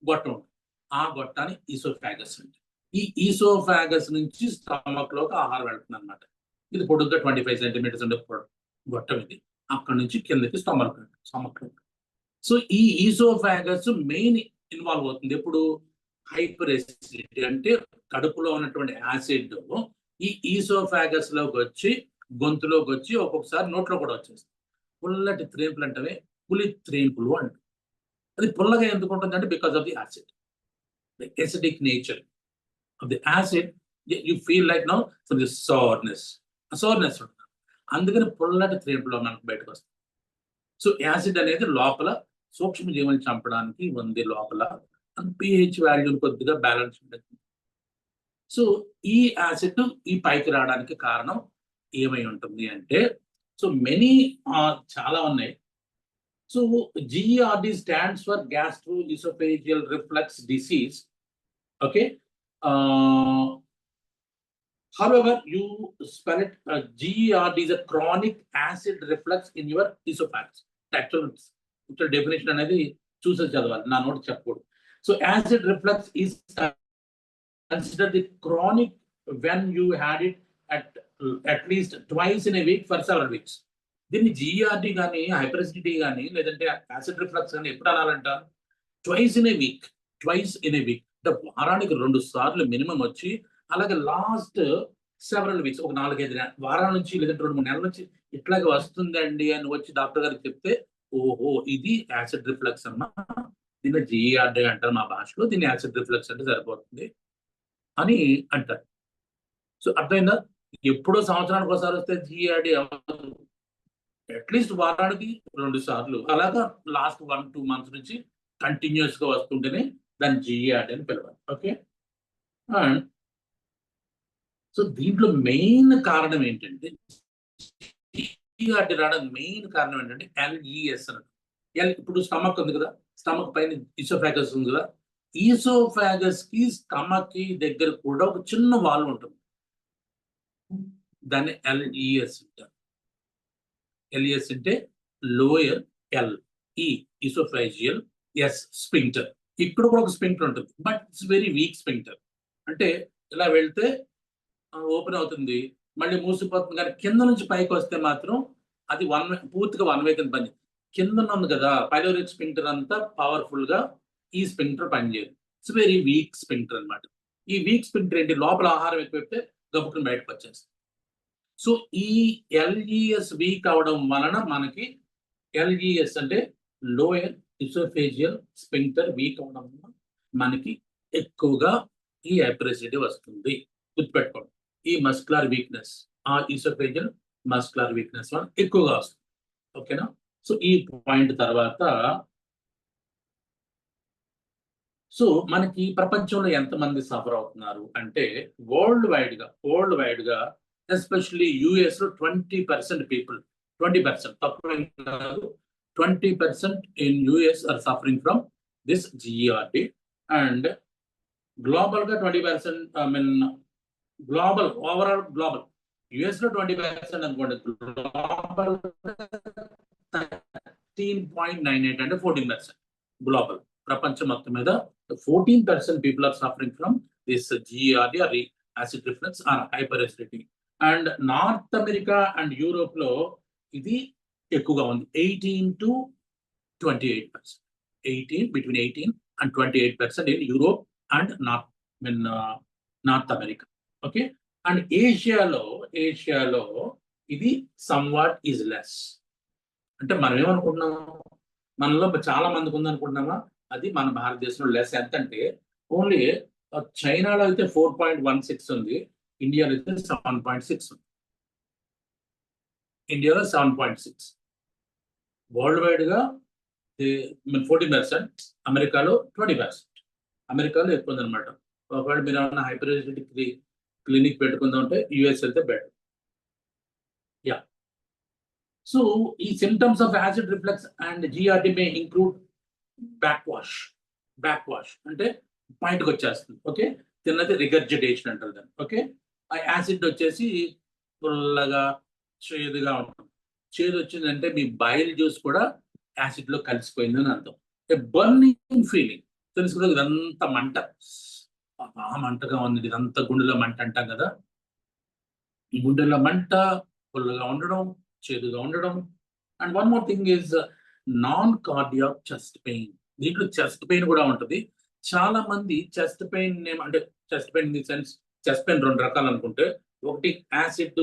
A: గొట్టం ఉంటుంది. ఆ గొట్టాన్ని ఈసోఫాగస్ అంటే. ఈ ఈసోఫాగస్ నుంచి స్టమక్ లోకి ఆహారం వెళ్తుంది అనమాట. ఇది పొడుగ్గా 25 సెంటీమీటర్స్ ఉండే గొట్టం ఇది. అక్కడ నుంచి కిందకి స్టమక్. సో ఈ ఈసోఫాగస్ మెయిన్ ఇన్వాల్వ్ అవుతుంది ఎప్పుడు? హైపర్ ఎసిడిటీ అంటే కడుపులో ఉన్నటువంటి యాసిడ్ ఈ ఈసోఫాగస్ లోకి వచ్చి గొంతులోకి వచ్చి ఒక్కొక్కసారి నోట్లో కూడా వచ్చేస్తుంది. పుల్లటి త్రేంపులు అంటే పులి త్రేంపులు అంటారు. అది పుల్లగా ఎందుకు ఉంటుంది అంటే because of the acid, the acidic nature of the acid. You feel like now some the soreness ఉంటుంది. అందుకని పుల్లటి త్రేంపులో మనకు బయటకు వస్తుంది. సో యాసిడ్ అనేది లోపల సూక్ష్మజీవులను చంపడానికి ఉంది లోపల. pH వాల్యూ కొద్దిగా బ్యాలెన్స్ ఉంటుంది. సో ఈ యాసిడ్ ఈ పైకి రావడానికి కారణం ఏమై ఉంటుంది అంటే, సో మెనీ చాలా ఉన్నాయి. So GERD stands for gastroesophageal reflux disease. Okay, however you spell it GERD is a chronic acid reflux in your esophagus. Actual definition అనేది చూసి చదవాలి, నా నోట్ చెప్పకూడదు. So acid reflux is considered the chronic when you had it at least twice in a week for several weeks. దీన్ని GERD కానీ హైపర్ఎసిడిటీ కానీ లేదంటే యాసిడ్ రిఫ్లక్స్ కానీ ఎప్పుడు అనాలంట? ట్వైస్ ఇన్ ఏ వీక్ అంటే వారానికి 2 సార్లు మినిమం వచ్చి, అలాగే లాస్ట్ సెవరల్ వీక్స్ ఒక 4-5 వారాల నుంచి లేదంటే 2-3 నెలల నుంచి ఇట్లాగే వస్తుందండి అని వచ్చి డాక్టర్ గారికి చెప్తే, ఓహో ఇది యాసిడ్ రిఫ్లక్స్ అమ్మా, దీన్ని GERD అంటారు మా భాషలో, దీన్ని యాసిడ్ రిఫ్లక్స్ అంటే సరిపోతుంది అని అంటారు. సో అర్థమైందా? ఎప్పుడో సంవత్సరానికి ఒకసారి వస్తే GERD అట్లీస్ట్ వారానికి 2 సార్లు, అలాగా లాస్ట్ 1-2 మంత్స్ నుంచి కంటిన్యూస్ గా వస్తుంటేనే దాన్ని GERD అని పిలవాలి. ఓకే, అండ్ సో దీంట్లో మెయిన్ కారణం ఏంటంటే, GERD రావడానికి మెయిన్ కారణం ఏంటంటే LES అన్నది. ఇప్పుడు స్టమక్ ఉంది కదా, స్టమక్ పైన ఈసోఫాగస్ ఉంది కదా, ఈసోఫాగస్ కి స్టమక్ కి దగ్గర కూడా ఒక చిన్న వాల్వ్ ఉంటుంది, దాన్ని LES అంటారు. LES అంటే లోయర్ ఈసోఫాజియల్ స్పింక్టర్. ఇక్కడ కూడా ఒక స్పింక్టర్ ఉంటుంది, but it's very weak sphincter. అంటే ఇలా వెళ్తే ఓపెన్ అవుతుంది, మళ్ళీ మూసిపోతుంది. కానీ కింద నుంచి పైకి వస్తే మాత్రం అది పూర్తిగా వన్ వే కింద పని. కింద ఉంది కదా పైలోరిక్ స్పింక్టర్ అంతా పవర్ఫుల్ గా ఈ స్పింక్టర్ పనిచేయదు. ఇట్స్ వెరీ వీక్ స్పింక్టర్ అనమాట. ఈ వీక్ స్పింక్టర్ ఏంటి? లోపల ఆహారం ఎక్కువైతే గబుక్కుని బయటకు వచ్చేస్తుంది. సో ఈ LES వీక్ అవడం వలన మనకి LES అంటే లోయర్ ఈసోఫేజియల్ స్పింక్టర్ వీక్ అవడం వలన మనకి ఎక్కువగా ఈ హైపర్ఎసిడిటీ వస్తుంది. గుర్తుపెట్టుకోండి, ఈ మస్కులర్ వీక్నెస్, ఆ ఈసోఫేజియల్ మస్కులర్ వీక్నెస్ వల్ల ఎక్కువగా వస్తుంది. ఓకేనా? సో ఈ పాయింట్ తర్వాత, సో మనకి ప్రపంచంలో ఎంతమంది సఫర్ అవుతున్నారు అంటే, వరల్డ్ వైడ్ గా ఎస్పెషల్లీ US లో 20% పీపుల్, 20% తక్కువ కాదు, 20% in US are suffering from this GERD. And global గా 20%, I mean global, overall global US లో 20% అనుకోండి, గ్లోబల్ 13.98 అంటే 14%. గ్లోబల్ ప్రపంచం మొత్తం మీద 14% people are suffering from this GERD or acid reflux or hyperacidity. And North America and Europe లో ఇది ఎక్కువగా ఉంది, 18 to 28%. Between 18 and 28% in Europe and North America. Okay, and ఏషియాలో ఇది సమ్వాట్ ఈజ్ లెస్. అంటే మనం ఏమనుకుంటున్నాం, మనలో చాలా మందికి ఉంది అనుకుంటున్నామా? అది మన భారతదేశంలో లెస్. ఎంత అంటే ఓన్లీ చైనాలో అయితే 4.16 ఉంది, ఇండియాలో అయితే 7.6 ఉంది. ఇండియాలో 7.6, వరల్డ్ వైడ్ గా 14%, అమెరికాలో 20%. అమెరికాలో ఎక్కువ ఉందన్నమాట. ఒకవేళ మీరు ఏమన్నా హైపర్ఎసిడిటీ క్లినిక్ పెట్టుకుందాం అంటే US వెళ్తే బెటర్. యా, సో ఈ symptoms of acid reflux and GERD May include back wash అంటే పాయింట్కి వచ్చేస్తుంది. ఓకే, తిన్నది రిగర్జిటేషన్ అంటారు దాన్ని. ఓకే, ఆ యాసిడ్ వచ్చేసి పుల్లగా చేదుగా ఉంటుంది. చేదు వచ్చిందంటే మీ బైల్ జ్యూస్ కూడా యాసిడ్ లో కలిసిపోయిందని అర్థం. బర్నింగ్ ఫీలింగ్ తెలుసు కదా, ఇదంతా మంట, బాగా మంటగా ఉంది, ఇదంతా గుండెలో మంట అంటాం కదా. గుండెలో మంట, పుల్లగా ఉండడం, చేదుగా ఉండడం. And one more thing is non cardiac chest pain. దీంట్లో చెస్ట్ పెయిన్ కూడా ఉంటుంది. చాలా మంది చెస్ట్ పెయిన్ అంటే chest pain in the sense chest pain 2 రకాలు అనుకుంటే, ఒకటి యాసిడ్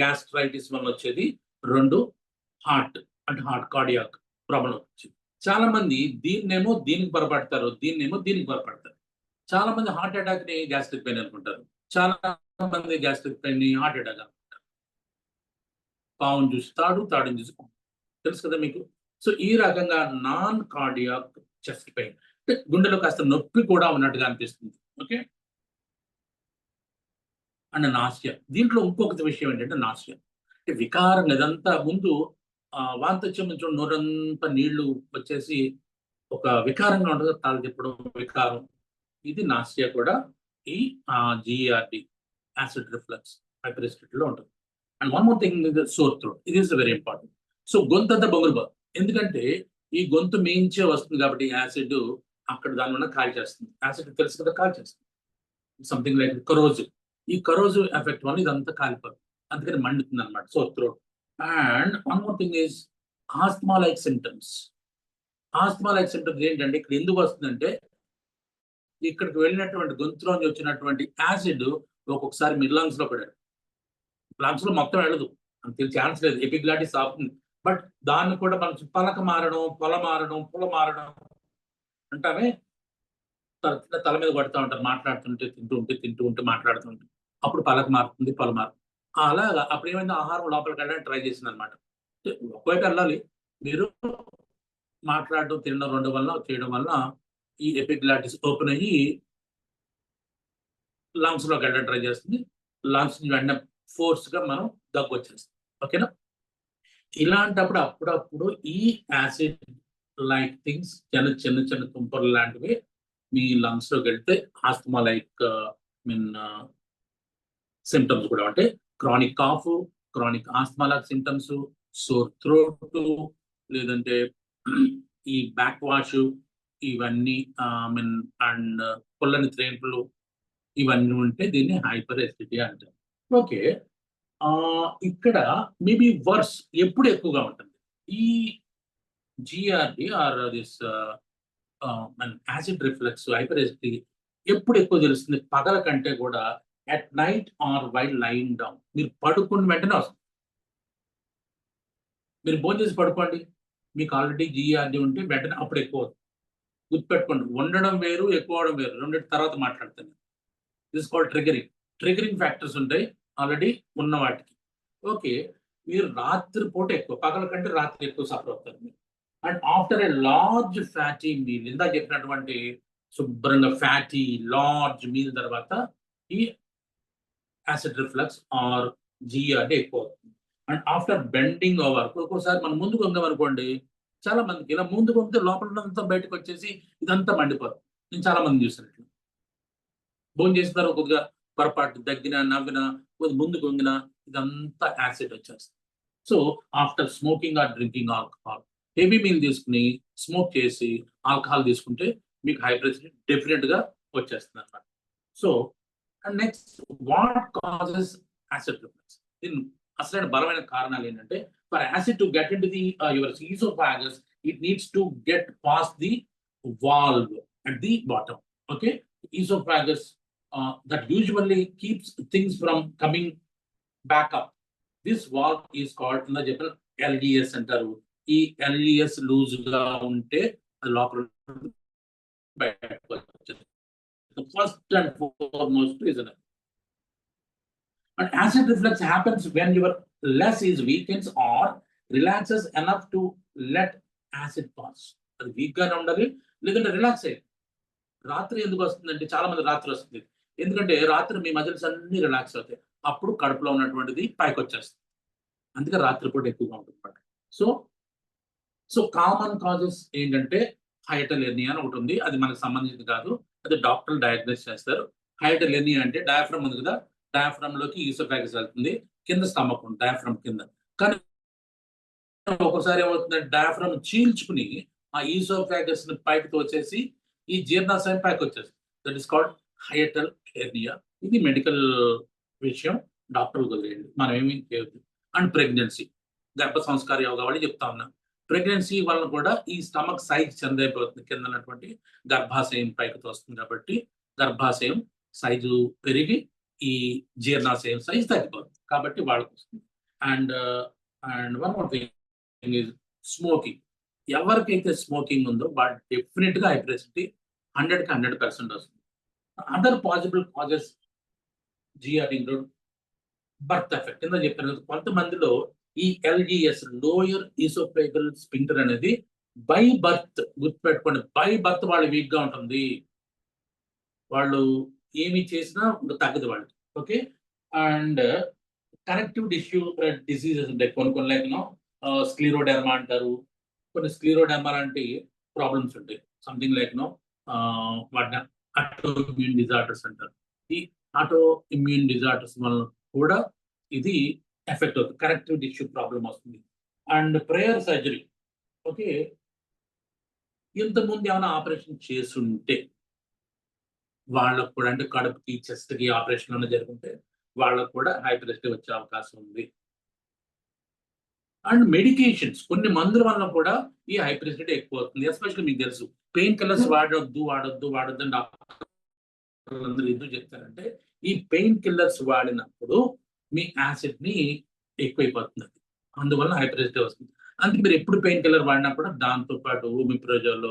A: గ్యాస్ట్రైటిస్ వల్ల వచ్చేది, 2 హార్ట్ అంటే హార్ట్ కార్డియాక్ ప్రాబ్లం వచ్చింది. చాలా మంది దీన్నేమో దీనికి పొరపడతారు, దీన్నేమో దీనికి పొరపడతారు. చాలా మంది హార్ట్ అటాక్ ని గ్యాస్ట్రిక్ పెయిన్ అనుకుంటారు, చాలా మంది గ్యాస్ట్రిక్ పెయిన్ ని హార్ట్ అటాక్ అనుకుంటారు. పావును చూసి తాడుని చూసి పాము, తెలుసు కదా మీకు. సో ఈ రకంగా నాన్ కార్డియాక్ చెస్ట్ పెయిన్ అంటే గుండెలో కాస్త నొప్పి కూడా ఉన్నట్టుగా అనిపిస్తుంది. ఓకే. And nausea. దీంట్లో ఇంకొక విషయం ఏంటంటే నాసియా అంటే వికారం. ఇదంతా ముందు వాంతి వచ్చే ముందు నోరంతా నీళ్లు వచ్చేసి ఒక వికారంగా ఉంటుంది, తల తిప్పడం వికారం. ఇది నాసియా కూడా ఈ జిఆర్డి యాసిడ్ రిఫ్లక్స్ హైపర్ లో ఉంటుంది. And one more thing is sore throat. ఇది ఇస్ వెరీ ఇంపార్టెంట్. సో గొంతంతా బొంగురుబా, ఎందుకంటే ఈ గొంతు మేయించే వస్తుంది కాబట్టి యాసిడ్ అక్కడ దానివల్ల కాల్ చేస్తుంది. యాసిడ్ తెలుసు కదా, కాల్ చేస్తుంది. Something like corrosive. ఈ కరోజివ్ ఎఫెక్ట్ వల్ల ఇదంతా కాలిపోతుంది, అందుకని మండుతుంది అనమాట sore throat. And one more thing is asthma like symptoms. Asthma like symptoms ఏంటంటే ఇక్కడ ఎందుకు వస్తుందంటే, ఇక్కడికి వెళ్ళినటువంటి గొంతులోంచి వచ్చినటువంటి యాసిడ్ ఒక్కొక్కసారి మీ లంగ్స్ లో పడాడు. లంగ్స్ లో మొత్తం వెళ్ళదు, అంత ఛాన్స్ లేదు, ఎపిగ్లాటిస్ ఆపుతుంది. బట్ దాన్ని కూడా మనం పలక మారడం, పుల మారడం అంటామే, తల మీద పడుతూ ఉంటారు మాట్లాడుతుంటే, తింటూ ఉంటే మాట్లాడుతుంటే, అప్పుడు పలక మారుతుంది, పొల మారుతుంది. అలాగా అప్పుడు ఏమైంది, ఆహారం లోపలికి వెళ్ళడానికి ట్రై చేసింది అనమాట. ఒకవైపు వెళ్ళాలి, మీరు మాట్లాడడం తినడం 2 వల్ల చేయడం వల్ల ఈ ఎపిగ్లాటిస్ ఓపెన్ అయ్యి లంగ్స్ లోకి వెళ్ళడం ట్రై చేస్తుంది. లంగ్స్ వెంటనే ఫోర్స్ గా మనం దగ్గు వచ్చేస్తుంది. ఓకేనా. ఇలాంటప్పుడు అప్పుడప్పుడు ఈ యాసిడ్ లైక్ థింగ్స్ చిన్న తుంపర్లు లాంటివి మీ లంగ్స్ లోకి వెళ్తే ఆస్తమా లైక్ సిమ్టమ్స్ కూడా అంటే chronic cough, chronic asthma like symptoms, sore throat, లేదంటే ఈ బ్యాక్ వాష్, ఇవన్నీ అండ్ పుల్లని త్రేంపులు, ఇవన్నీ ఉంటే దీన్ని హైపర్ ఎసిడిటీ అంటారు. ఓకే. ఇక్కడ మేబీ వర్స్ ఎప్పుడు ఎక్కువగా ఉంటుంది, ఈ GERD or this acid reflux hyper acidity ఎప్పుడు ఎక్కువ తెలుస్తుంది, పగల కంటే కూడా at night or while lying down. మీరు పడుకున్న వెంటనే వస్తుంది. మీరు భోజనం చేసి పడుకోండి, మీకు ఆల్రెడీ జిఆర్డి ఉంటే వెంటనే అప్పుడు ఎక్కువ అవుతుంది. గుర్తుపెట్టుకోండి, ఉండడం వేరు, ఎక్కువ అవడం వేరు, రెండింటి తర్వాత మాట్లాడుతాను. దిస్ కాల్డ్ ట్రిగరింగ్ ఫ్యాక్టర్స్ ఉంటాయి ఆల్రెడీ ఉన్న వాటికి. ఓకే. మీరు రాత్రి పూట ఎక్కువ, పగల కంటే రాత్రి ఎక్కువ సఫర్ అవుతారు మీరు. And after a large fatty meal, ఇందా చెప్పినటువంటి శుభ్రంగా ఫ్యాటీ లార్జ్ మీల్ తర్వాత ఈ యాసిడ్ రిఫ్లక్స్ ఆర్ జిఆర్డి ఎక్కువ అవుతుంది. అండ్ ఆఫ్టర్ బెండింగ్ ఓవర్, ఒక్కోసారి మనం ముందుకు వంగాం అనుకోండి, చాలా మందికి ఇలా ముందుకు వంగితే లోపలంతా బయటకు వచ్చేసి ఇదంతా మండిపోతుంది. నేను చాలా మంది చూసాను ఇట్లా. భోజనం చేసిన తర్వాత కొద్దిగా పొరపాటు దగ్గిన, నవ్విన, కొద్దిగా ముందుకు వంగిన, ఇదంతా యాసిడ్ వచ్చేస్తుంది. So after smoking are drinking alcohol, heavy meal తీసుకుని స్మోక్ చేసి ఆల్కహాల్ తీసుకుంటే మీకు హైపర్ ఎసిడిటీ డెఫినెట్ గా వచ్చేస్తుంది అనమాట. So and next, what causes acid reflex? దీని అసలైన బలమైన కారణాలు ఏంటంటే, for acid to get in to the your oesophagus, it needs to get pass the valve at the bottom. Okay. Esophagus that usually keeps things from coming back up. This valve is called LES అంటారు. ఈ LES లూజ్ గా ఉంటే అది లోపల బయటకు వచ్చేది. The first and foremost reason. And acid reflux happens when your LES is weakens or relaxes enough to let acid pass. అది వీక్ గానే ఉండాలి, లేదంటే రిలాక్స్ అయ్యి. రాత్రి ఎందుకు వస్తుందంటే, చాలా మంది రాత్రి వస్తుంది, ఎందుకంటే రాత్రి మీ మజిల్స్ అన్ని రిలాక్స్ అవుతాయి, అప్పుడు కడుపులో ఉన్నటువంటిది పైకి వచ్చేస్తుంది. అందుకే రాత్రిపూట ఎక్కువగా ఉంటుంది. సో కామన్ కాజెస్ ఏంటంటే హైటోలెర్నియా అని ఒకటి ఉంది, అది మనకు సంబంధించింది కాదు, అది డాక్టర్లు డయాగ్నోస్ చేస్తారు. హైటోలెర్నియా అంటే డయాఫ్రమ్ ఉంది కదా, డయాఫ్రమ్ లోకి ఈసోఫాగస్ వెళ్తుంది, కింద స్టమక్ ఉంది డయాఫ్రమ్ కింద, కానీ ఒకసారి ఏమవుతుందంటే డయాఫ్రమ్ చీల్చుకుని ఆ ఈసోఫాగస్ ని పైకి తోచేసి ఈ జీర్ణాశయం పైకి వచ్చేస్తుంది. That is called hiatal hernia. ఇది మెడికల్ విషయం, డాక్టర్లు వదిలేయండి, మనం ఏమీ చేయొద్దు. అండ్ ప్రెగ్నెన్సీ, గర్భ సంస్కార యోగా వాళ్ళు చెప్తా ఉన్నా, ప్రెగ్నెన్సీ వల్ల కూడా ఈ స్టమక్ సైజ్ చెందైపోతుంది, కింద ఉన్నటువంటి గర్భాశయం పైకి తోస్తుంది కాబట్టి గర్భాశయం సైజు పెరిగి ఈ జీర్ణాశయం సైజ్ తగ్గిపోతుంది కాబట్టి వాళ్ళకి వస్తుంది. And and one more thing is smoking. ఎవరికైతే స్మోకింగ్ ఉందో వాళ్ళు డెఫినెట్ గా హైపర్టెన్సిటీ 100కి 100% వస్తుంది. Other possible causes GRD include birth effect. కింద చెప్పాను కదా, కొంతమందిలో ఈ LES లోయర్ ఈసోఫేగల్ స్పింక్టర్ అనేది బై బర్త్, గుర్తుపెట్టుకోండి, బై బర్త్ వాళ్ళు వీక్ గా ఉంటుంది, వాళ్ళు ఏమి చేసినా తగ్గదు వాళ్ళకి. ఓకే. అండ్ కనెక్టివ్ డిసీజెస్ ఉంటాయి కొన్ని లైక్ స్క్లీరోడెర్మా అంటారు, కొన్ని స్క్లీరోడెర్మా లాంటి ప్రాబ్లమ్స్ ఉంటాయి, సంథింగ్ లైక్ వాటిని ఆటో ఇమ్యూన్ డిజార్డర్స్ అంటారు. ఈ ఆటో ఇమ్యూన్ డిజార్డర్స్ వల్ల కూడా ఇది ఎఫెక్ట్ అవుతుంది, కనెక్టివ్ టిష్యూ ప్రాబ్లం వస్తుంది. And prayer surgery. ఓకే, ఇంతకుముందు ఏమైనా ఆపరేషన్ చేస్తుంటే వాళ్ళకు కూడా, అంటే కడుపుకి చెస్ట్కి ఆపరేషన్ అన్న జరుగుతుంటే వాళ్ళకు కూడా హైపర్టెన్సిటీ వచ్చే అవకాశం ఉంది. అండ్ మెడికేషన్స్, కొన్ని మందుల వల్ల కూడా ఈ హైపర్టెన్సిటీ ఎక్కువ అవుతుంది. ఎస్పెషల్లీ మీకు తెలుసు, పెయిన్ కిల్లర్స్ వాడొద్దు అని డాక్టర్లు అందరూ ఎందుకు చెప్తారంటే, ఈ పెయిన్ కిల్లర్స్ వాడినప్పుడు మీ యాసిడ్ ని ఎక్కువైపోతుంది, అందువల్ల హైపర్టెన్సిటీ వస్తుంది. అందుకే మీరు ఎప్పుడు పెయిన్ కిల్లర్ వాడినప్పుడు దాంతో పాటు ఓమిప్రోజోల్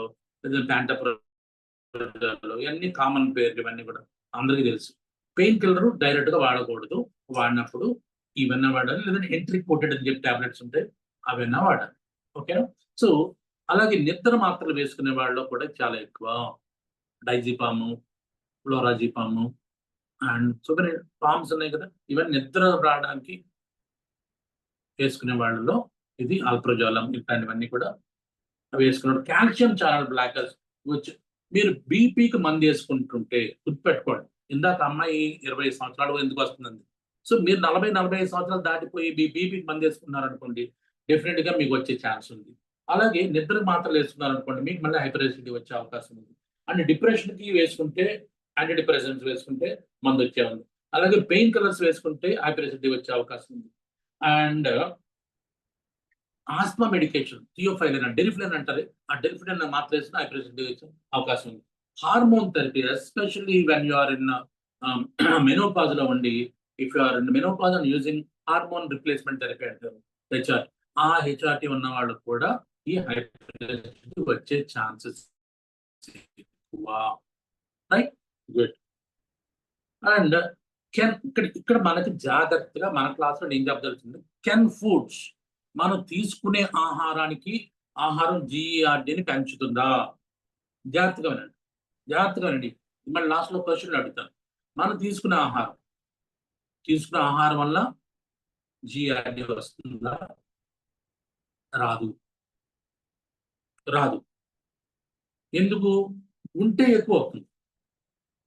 A: లేదా ప్యాంటప్రోజోల్, ఇవన్నీ కామన్ పేర్లు, ఇవన్నీ కూడా అందరికీ తెలుసు. పెయిన్ కిల్లర్ డైరెక్ట్ గా వాడకూడదు, వాడినప్పుడు ఇవన్నీ వాడాలి, లేదంటే ఎంట్రిక్ కోటెడ్ అని చెప్పి టాబ్లెట్స్ ఉంటాయి, అవన్నీ వాడాలి. ఓకేనా. సో అలాగే నిద్ర మాత్రలు వేసుకునే వాళ్ళలో కూడా చాలా ఎక్కువ డైజిపాము, ఫ్లోరాజిపాము అండ్ సో పామ్స్ ఉన్నాయి కదా, ఇవన్నీ నిద్ర రావడానికి వేసుకునే వాళ్ళలో ఇది ఆల్ప్రోజోలం, ఇట్లాంటివన్నీ కూడా వేసుకున్నాడు. కాల్షియం ఛానల్ బ్లాకర్స్ వచ్చి మీరు బీపీకి మందు వేసుకుంటుంటే గుర్తుపెట్టుకోండి, ఇందాక అమ్మాయి 20 సంవత్సరాలు ఎందుకు వస్తుందండి. సో మీరు 40-45 సంవత్సరాలు దాటిపోయి బీపీకి మందు వేసుకున్నారనుకోండి, డెఫినెట్ గా మీకు వచ్చే ఛాన్స్ ఉంది. అలాగే నిద్ర మాత్రలు వేసుకున్నారనుకోండి, మీకు మళ్ళీ హైపర్టెన్సిటీ వచ్చే అవకాశం ఉంది. అండ్ డిప్రెషన్కి వేసుకుంటే, యాంటీ డిప్రెసెంట్స్ వేసుకుంటే మందు వచ్చే ఉంది. అలాగే పెయిన్ కిల్లర్స్ వేసుకుంటే హైపర్టెన్సిటీ వచ్చే అవకాశం ఉంది. And asthma medication, theophylline, Deriphyllin అంటారు, ఆ డెరిఫ్లిన్ మాత్ర వేసిన హైపర్టెన్సిటీ వచ్చే అవకాశం ఉంది. Hormone therapy, especially when you are in menopause లో ఉండి, if you are in menopause and using hormone replacement therapy అంటారు, HRT, ఆ HRT ఉన్న వాళ్ళకు కూడా ఈ హైపర్టెన్సిటీ వచ్చే ఛాన్సెస్ ఎక్కువ. Right, good. అండ్ ఇక్కడ మనకి జాగ్రత్తగా మన క్లాస్లో ఏం చెప్పదలుచుంది, కెన్ ఫుడ్స్, మనం తీసుకునే ఆహారం GERDని పెంచుతుందా? జాగ్రత్తగా వినండి. మళ్ళీ లాస్ట్లో క్వశ్చన్లు అడుగుతాను. మనం తీసుకునే ఆహారం వల్ల GERD వస్తుందా? రాదు. ఎందుకు? ఉంటే ఎక్కువ అవుతుంది.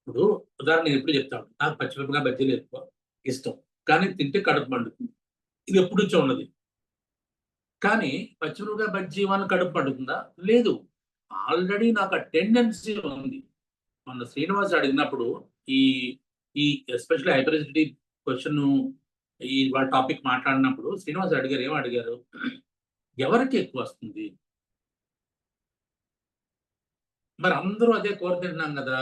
A: ఇప్పుడు ఉదాహరణ ఎప్పుడు చెప్తాను, నాకు పచ్చిమిరపకాయ బజ్జీలు ఎక్కువ ఇష్టం, కానీ తింటే కడుపు మండుతుంది, ఇది ఎప్పుడు నుంచో ఉన్నది. కానీ పచ్చిమిరపకాయ బజ్జీ వల్ల కడుపు మండుతుందా? లేదు, ఆల్రెడీ నాకు ఆ టెండెన్సీ ఉంది. మన శ్రీనివాస్ అడిగినప్పుడు ఈ ఎస్పెషల్లీ హైపర్టెన్సిటీ క్వశ్చన్ ఈ వాళ్ళ టాపిక్ మాట్లాడినప్పుడు శ్రీనివాస్ అడిగారు, ఏమడిగారు, ఎవరికి ఎక్కువ వస్తుంది? మరి అందరూ అదే కూర తింటున్నాం కదా,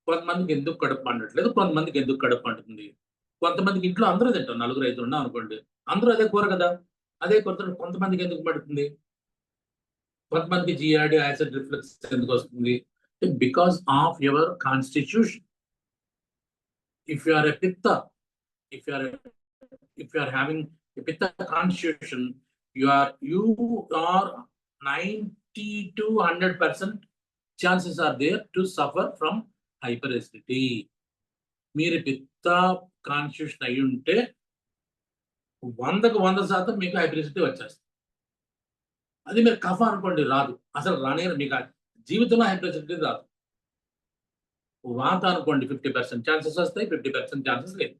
A: కొంతమందికి ఎందుకు కడుపు పండట్లేదు, కొంతమందికి ఎందుకు కడుపు పండుతుంది? కొంతమందికి ఇంట్లో అందరూ తింటాం, 4-5 ఉన్నాం అనుకోండి, అందరూ అదే కూర కదా, అదే కూర, కొంతమందికి ఎందుకు పడుతుంది? కొంతమందికి GERD, యాసిడ్ రిఫ్లక్స్ ఎందుకు వస్తుంది? Because of your constitution. If you are a pitta, if you are having a pitta constitution, you are 90 to 100% chances are there to suffer from hyperacidity. మీరు పిత్త కాన్స్టిట్యూషన్ అయి ఉంటే 100కు 100% మీకు హైపర్టెన్సిటీ వచ్చేస్తుంది. అది మీరు కఫ అనుకోండి, రాదు, అసలు రానే, మీకు జీవితంలో హైపర్టెన్సిటీ రాదు. వాత అనుకోండి, 50% ఛాన్సెస్ వస్తాయి, 50% ఛాన్సెస్ లేదు.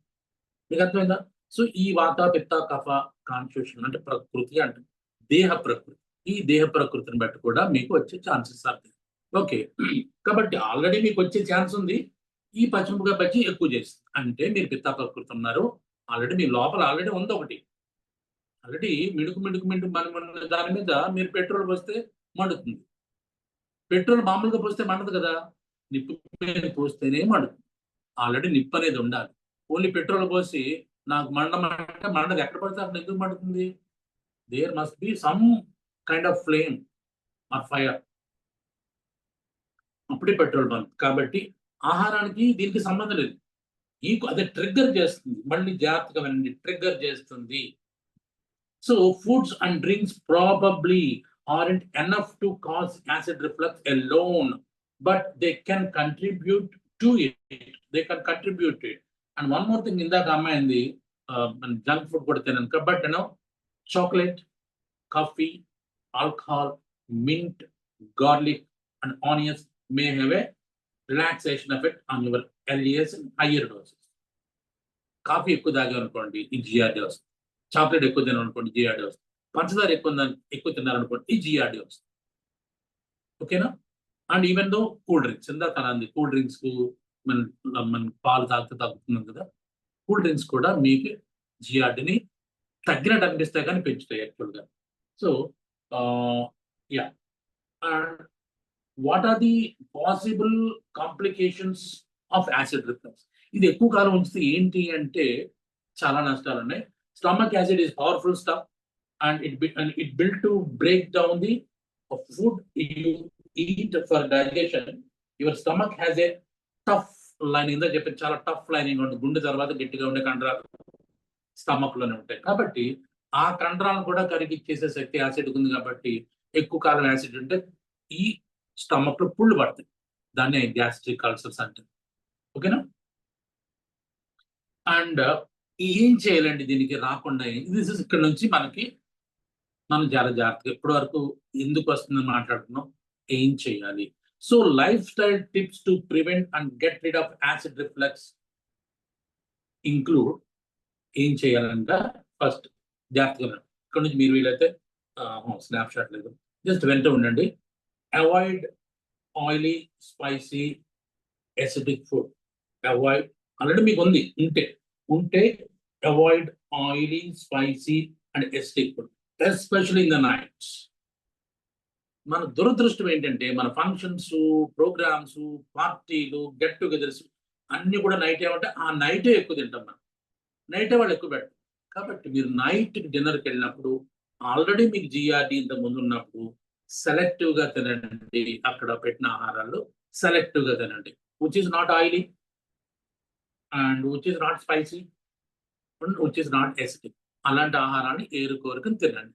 A: మీకు అర్థమైందా? సో ఈ వాత, పిత్త, కఫ కాన్స్టిట్యూషన్ అంటే ప్రకృతి అంటే దేహ ప్రకృతి. ఈ దేహ ప్రకృతిని బట్టి కూడా మీకు వచ్చే ఛాన్సెస్ అవుతాయి. ఓకే, కాబట్టి ఆల్రెడీ మీకు వచ్చే ఛాన్స్ ఉంది. ఈ పచ్చిమిరపకాయ బజ్జీ ఎక్కువ చేస్తుంది అంటే మీరు పిత్త ప్రకృతి ఉన్నారు. ఆల్రెడీ మీ లోపల ఆల్రెడీ ఉంది ఒకటి. ఆల్రెడీ మిడుకు మన దాని మీద మీరు పెట్రోల్ పోస్తే మండుతుంది. పెట్రోల్ మామూలుగా పోస్తే మండదు కదా, నిప్పు మీద పోస్తేనే మండుతుంది. ఆల్రెడీ నిప్పు అనేది ఉండాలి. ఓన్లీ పెట్రోల్ పోసి నాకు మండమంటే మండదు. ఎక్కడ పడితే అక్కడ ఎందుకు మండుతుంది? There must be some kind of flame or fire, అప్పుడే పెట్రోల్ బంక్. కాబట్టి ఆహారానికి దీనికి సంబంధం లేదు. అది ట్రిగ్గర్ చేస్తుంది. మళ్ళీ జాగ్రత్తగా వినండి, ట్రిగ్గర్ చేస్తుంది. So foods and drinks probably aren't enough to cause acid reflux alone, but they can contribute to it. They can contribute to it. And one more thing, ఇందాక అమ్మాయింది జంక్ ఫుడ్ కూడా తినను, but chocolate, coffee, alcohol, mint, garlic and onions may have a relaxation effect on your LDS in higher doses. Coffee ఎక్కువ తాగారనుకోండి ఈ జిఆర్డీ వస్తుంది. చాక్లెట్ ఎక్కువ తినాలనుకోండి జిఆర్డీ వస్తుంది. పంచదార ఎక్కువ తిన్నారనుకోండి ఈ జిఆర్డీ వస్తుంది. ఓకేనా? And even though cool drinks, ఇందాక అంది కూల్ డ్రింక్స్ మన పాలు తాగుతున్నాం కదా, కూల్ డ్రింక్స్ కూడా మీకు జిఆర్డీని తగ్గినట్టు అనిపిస్తాయి కానీ పెంచుతాయి యాక్చువల్గా. So yeah, and what are the possible complications of acid reflux? ఇది ఎక్కువ కాలం ఉంచితే ఏంటి అంటే చాలా నష్టాలు ఉన్నాయి. Stomach acid is powerful stuff and it built to break down the food you eat for digestion. Your stomach has a tough lining. ఇందా చెప్పి చాలా టఫ్ లైనింగ్ ఉంటుంది. గుండె తర్వాత గట్టిగా ఉండే కండరాలు స్టమక్ లోనే ఉంటాయి. కాబట్టి ఆ కండరాలను కూడా కరిగిచ్చేసే శక్తి యాసిడ్ ఉంది. కాబట్టి ఎక్కువ కాలం యాసిడ్ ఉంటే ఈ స్టమక్ లో పుళ్ళు పడతాయి. దాన్ని గ్యాస్ట్రిక్ అల్సర్స్ అంటారు. ఓకేనా? అండ్ ఏం చేయాలండి దీనికి రాకుండా? ఇది ఇక్కడ నుంచి మనం చాలా జాగ్రత్తగా ఇప్పటి వరకు ఎందుకు వస్తుందని మాట్లాడుతున్నాం, ఏం చేయాలి. So life style tips to prevent and get rid of acid reflux include ఏం చేయాలంటే ఫస్ట్ జాగ్రత్తగా ఇక్కడ నుంచి మీరు వీలైతే స్నాప్ షాట్ లేదు, జస్ట్ వెంట ఉండండి. Avoid oily, spicy, acidic food. Avoid, already మీకు ఉంది ఉంటే avoid oily, spicy and acidic food, especially in the nights. మన దురదృష్టం ఏంటంటే మన ఫంక్షన్స్, ప్రోగ్రామ్స్, పార్టీలు, గెట్ టుగెదర్స్ అన్ని కూడా నైట్ ఏమంటే ఆ నైటే ఎక్కువ తింటాం. మనం నైటే వాళ్ళు ఎక్కువ పెడతాం. కాబట్టి మీరు నైట్ డిన్నర్కి వెళ్ళినప్పుడు ఆల్రెడీ మీకు జిఆర్డీ ఇంత ముందు ఉన్నప్పుడు సెలెక్టివ్ గా తినండి. అక్కడ పెట్టిన ఆహారాలు సెలెక్టివ్ గా తినండి, which is not oily and which is not spicy and which is not acidic. అలాంటి ఆహారాన్ని ఏరుకోరుకుని తినండి.